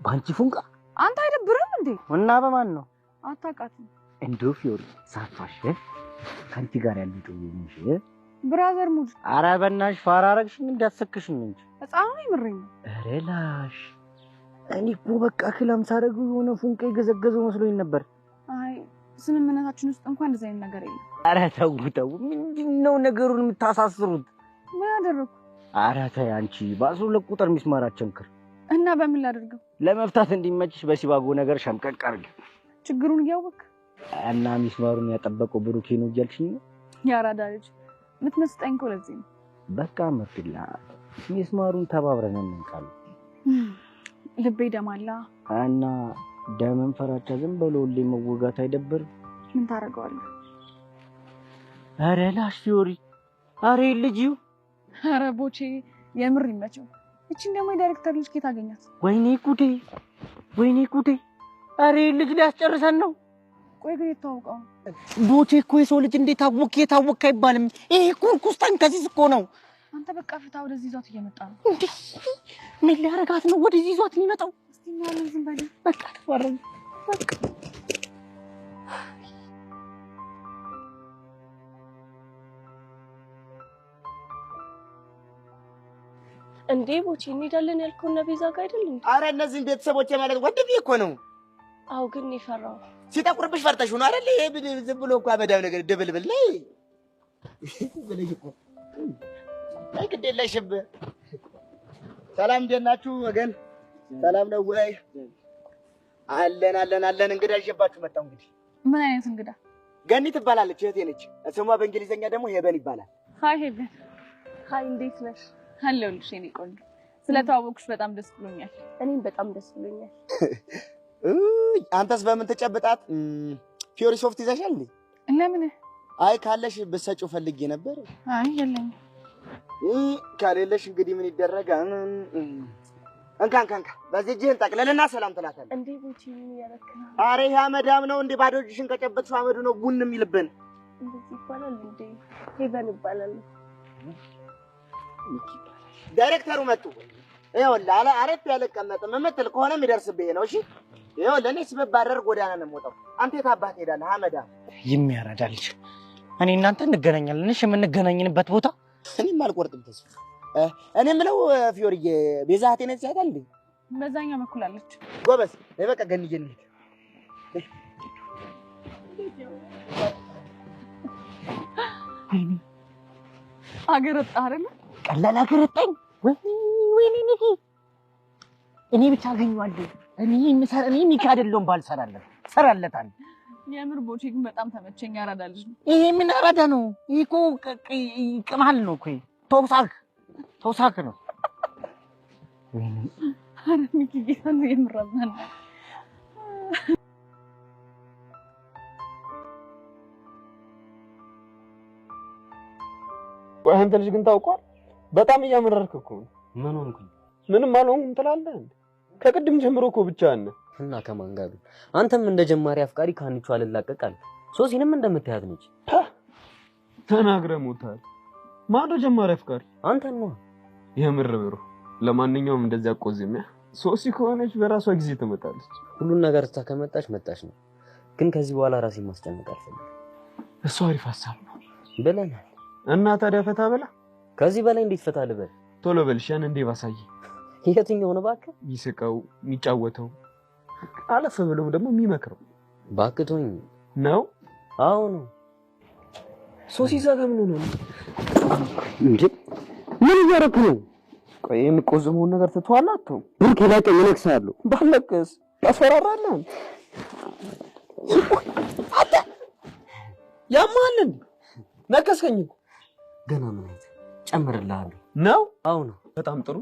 ባንቺ ፉንቃ? አንተ አይደብርም እንዴ? እና በማን ነው? አታውቃትም? እንደው ፊዮሪ ሳፋሽ ካንቺ ጋር ያለው ጥዩሽ ብራዘር ሙድ። ኧረ በእናትሽ ፋራረግሽኝ እንዳትሰክሽኝ እንጂ ህፃኑ ይምረኝ። ኧረ ላሽ እኔ እኮ በቃ ክላም ሳደርገው የሆነ ፉንቃ የገዘገዘው መስሎኝ ነበር። አይ ስምምነታችን ውስጥ እንኳን እንደዚህ አይነት ነገር የለም። ኧረ ተው ምንድነው ነገሩን የምታሳስሩት? ምን አደረኩ? ኧረ ተይ አንቺ ባሱ ለቁጥር ሚስማር አቸንክር እና በምን ላደርገው? ለመፍታት እንዲመችሽ በሲባጎ ነገር ሸምቀቅ አድርጊ። ችግሩን እያወቅህ እና ሚስማሩን ያጠበቀው ብሩኬ ነው እያልሽኝ ነው? ያራዳ ልጅ የምትመስጠኝ እኮ ለዚህ ነው። በቃ መፍትላ ሚስማሩን ተባብረን እንንቃለን። ልቤ ደማላ እና ደምን ፈራቻ ዝም ብሎ ሁሌ መወጋት አይደብርም? ምን ታደርገዋለህ? ኧረ ላሽ ፊዮሪ፣ ኧረ ልጅው፣ ኧረ ቦቼ የምር ይመቸው። እቺን ደግሞ የዳይሬክተር ልጅ ከየት አገኛት? ወይኔ ጉዴ! ኧረ ልጅ ሊያስጨርሰን ነው። ቆይ ግን የተዋወቀው ቦቼ እኮ የሰው ልጅ እንዴት አወቅ የታወቅ አይባልም። ይሄ ኩርኩስታን ከዚህ እኮ ነው። አንተ በቃ ፍታ ወደዚህ ይዟት እየመጣ ነው እንዴ ምን ሊያረጋት ነው ወደዚህ ይዟት የሚመጣው እስቲ እናያለን ዝም በል በቃ ተባረን በቃ እንዴ ቦቼ እንሄዳለን ያልከውና ቤዛ ጋር አይደል እንዴ? አረ እነዚህ ቤተሰቦቼ ማለት ወደፊ እኮ ነው። አው ግን ይፈራው ሲጠቁርብሽ ፈርተሽ ነው አይደል? ይሄ ዝም ብሎ እኮ አመዳም ነገር ድብልብል ላይ ብለሽ እኮ አይ ግድ የለሽም። ሰላም እንዴት ናችሁ ወገን? ሰላም ነው ወይ? አለን እንግዳ ይዤባችሁ መጣሁ። እንግዲህ ምን አይነት እንግዳ? ገኒ ትባላለች እህቴ ነች። ስሟ በእንግሊዘኛ ደግሞ ሄቨን ይባላል። ሃይ ሄቨን። ሃይ እንዴት ነሽ? አለሁልሽ የኔ ቆንጆ። ስለተዋወቅሽ በጣም ደስ ብሎኛል። እኔም በጣም ደስ ብሎኛል። አንተስ በምን ተጨብጣት? ፊዮሪ ሶፍት ይዘሻል እንዴ? ለምን? አይ ካለሽ ብትሰጪው ፈልጌ ነበር። አይ የለኝም። ካሌለሽ እንግዲህ ምን ይደረጋል? እንካ በዚህ እጅህን ጠቅልልና ሰላም ትላታለህ። እንዴ ቦቼ ምን ያረክ ነው? አሬ ይሄ አመዳም ነው እንዴ? ባዶ እጅሽን ከጨበጥሽው አመዱ ነው ቡን የሚልብን። እንደዚህ ይባላል እንዴ? ሄቨን ይባላል። ዳይሬክተሩ መጡ። ይኸውልህ አረፍ ያልቀመጥም የምትል ከሆነ የሚደርስብህ ነው። እሺ ይኸውልህ እኔ ስብባረር ጎዳና ነው የምወጣው። አንተ የት አባት ሄዳለህ? አመዳም የሚያረዳ ልጅ። እኔ እናንተ እንገናኛለን። እሺ የምንገናኝበት ቦታ እኔም አልቆርጥም ተስፋ። እኔ የምለው ፊዮሪዬ ቤዛ እህቴ ነች አይደል እንዴ? በዛኛው በኩል አለች። ጎበዝ በቃ ገንዬ እንሂድ። አገረጣ አይደል? ቀላል አገረጣኝ። ወይኔ እኔ ብቻ አገኘዋለሁ። እኔ ሚካ አይደለሁም ባልሰራለት ሰራለታል። የምር ቦቼ ግን በጣም ተመቸኝ። ያራዳ ልጅ ነው። ይሄ ምን አራዳ ነው? ይሄ እኮ ቅማል ነው እኮ ተውሳክ ነው። ኧረ ሚኪ ጌታ ነው የምረመን። ቆይ አንተ ልጅ ግን ታውቋል በጣም እያመረርክ እኮ ነው። ምን ሆንኩኝ? ምንም አልሆንኩም ትላለህ እንዴ? ከቅድም ጀምሮ እኮ ብቻህን ነህ። እና ከማን ጋር? አንተም እንደ ጀማሪ አፍቃሪ ካንቹ አልላቀቃል። ሶሲንም እንደምታያት ነች። ተናግረህ ሞታል። ማን ጀማሪ አፍቃሪ? አንተ ነው። የምር ብሩ። ለማንኛውም እንደዚያ ቆዝሚያ ሶሲ ከሆነች በራሷ ጊዜ ትመጣለች። ሁሉን ነገር ከመጣች መጣች ነው። ግን ከዚህ በኋላ ራሴን ማስጨነቅ አልፈልግም። እሱ አሪፍ ሀሳብ ነው ብለናል። እና ታዲያ ፈታ በላ። ከዚህ በላይ እንዴት ፈታ ልበል? ቶሎ በልሻን እንዴ ባሳይ። የትኛው ነው እባክህ? የሚስቀው የሚጫወተው አለፈ ብሎም ደግሞ የሚመክረው ባክቶኝ ነው። አዎ ነው። ሶሲ ዘጋ ምን ነው እንዴ? ምን እያደረክ ነው? ቆይ የምቆዝመውን ነገር ትተዋለህ? አትተው ብሩክ ላይ እነክሳለሁ። ባለቀስ ታስፈራራለህ። አታ ያማልን ነከስከኝ እኮ ገና ምን አይነት ጨምርልሃለሁ ነው? አዎ ነው። በጣም ጥሩ።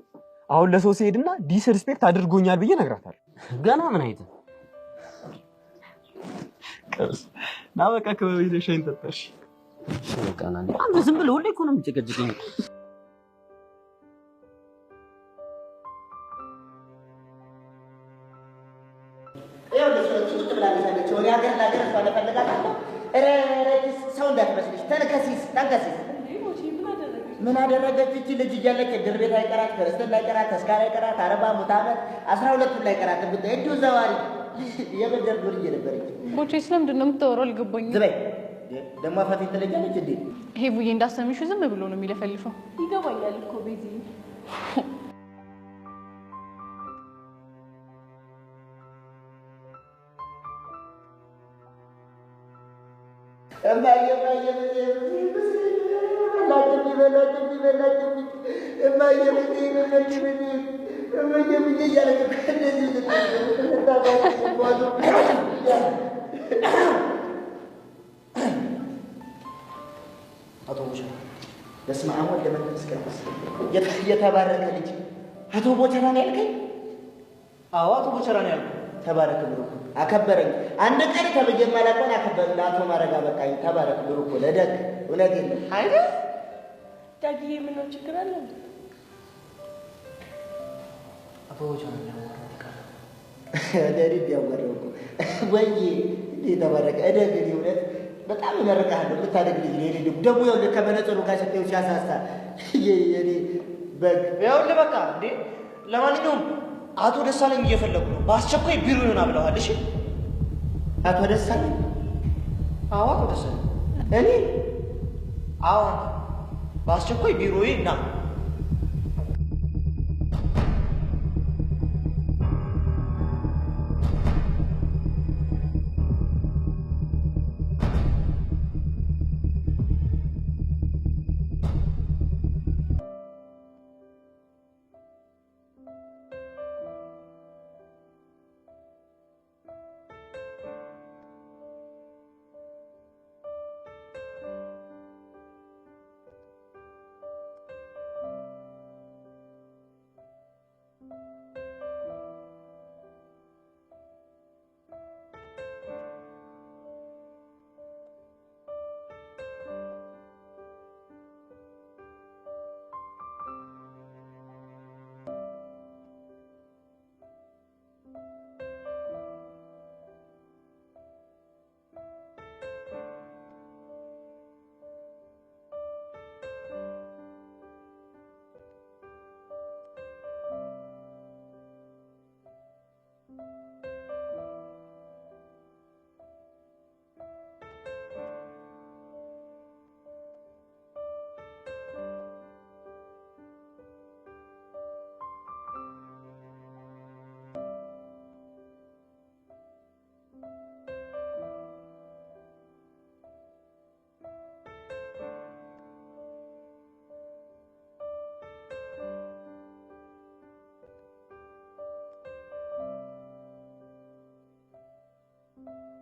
አሁን ለሶሲ ሄድና ዲስሪስፔክት አድርጎኛል ብዬ ነግራታለሁ። ገና ምን አይነት ና በቃ ከበቤት ሻይን ጠጣሽ። በቃ ና አንተ ዝም ብለህ ሁሌ እኮ ነው የምትጨቀጭቀኝ። ሰው እንዳትመስልሽ ተንከሲስ ምን አደረገች እቺ ልጅ እያለች ድር ቤት አይቀራት፣ ክርስትና አይቀራት፣ ተስካር አይቀራት፣ 40 ሙት ዓመት 12 ላይ አይቀራት ብታይ እንዲሁ ዘዋሪ የበደር ዱርዬ ነበረች። ቦቼ ስለምንድን ነው የምታወራው? አልገባኝም። ዝበይ ደግሞ አፋት ትለኛለች እንዴ? ይሄ ቡዬ እንዳሰምሽው ዝም ብሎ ነው የሚለፈልፈው። ይገባኛል እኮ ቤዚ። አቶ ቦቸራ በስመ አብ ወወልድ ወመንፈስ ቅዱስ የተባረከ ልጅ አቶ ቦቸራ ነው ያልከኝ? አዎ አቶ ቦቸራ ነው ያልኩት። ተባረክ ብሩክ፣ አከበረኝ። አንድ ቀን ከብዬ ማላቀን አከበረኝ። ለአቶ ማረጋ በቃኝ። ተባረክ ብሩክ፣ ለደግ እውነት የለም አይደል? ዳግዬ ምን ነው ችግር አለ? አቶ ቦቸራ ነው ያወራው። ደሪ ቢያወራው እኮ ወይ እንዴ ተባረከ። እደግ እውነት በጣም እመርቅሃለሁ። የምታደግ ልጅ ነው። የኔ ደግሞ ይኸውልህ ከመነጽሩ ጋር ስትይው ሲያሳሳ የኔ በግ ይኸውልህ በቃ እንዴ። ለማንኛውም አቶ ደሳለኝ እየፈለጉ ነው። በአስቸኳይ ቢሮ ይሆናል ብለዋል። እሺ አቶ ደሳለኝ? አዎ አቶ ደሳለኝ። እኔ? አዎ በአስቸኳይ ቢሮዬ ና። you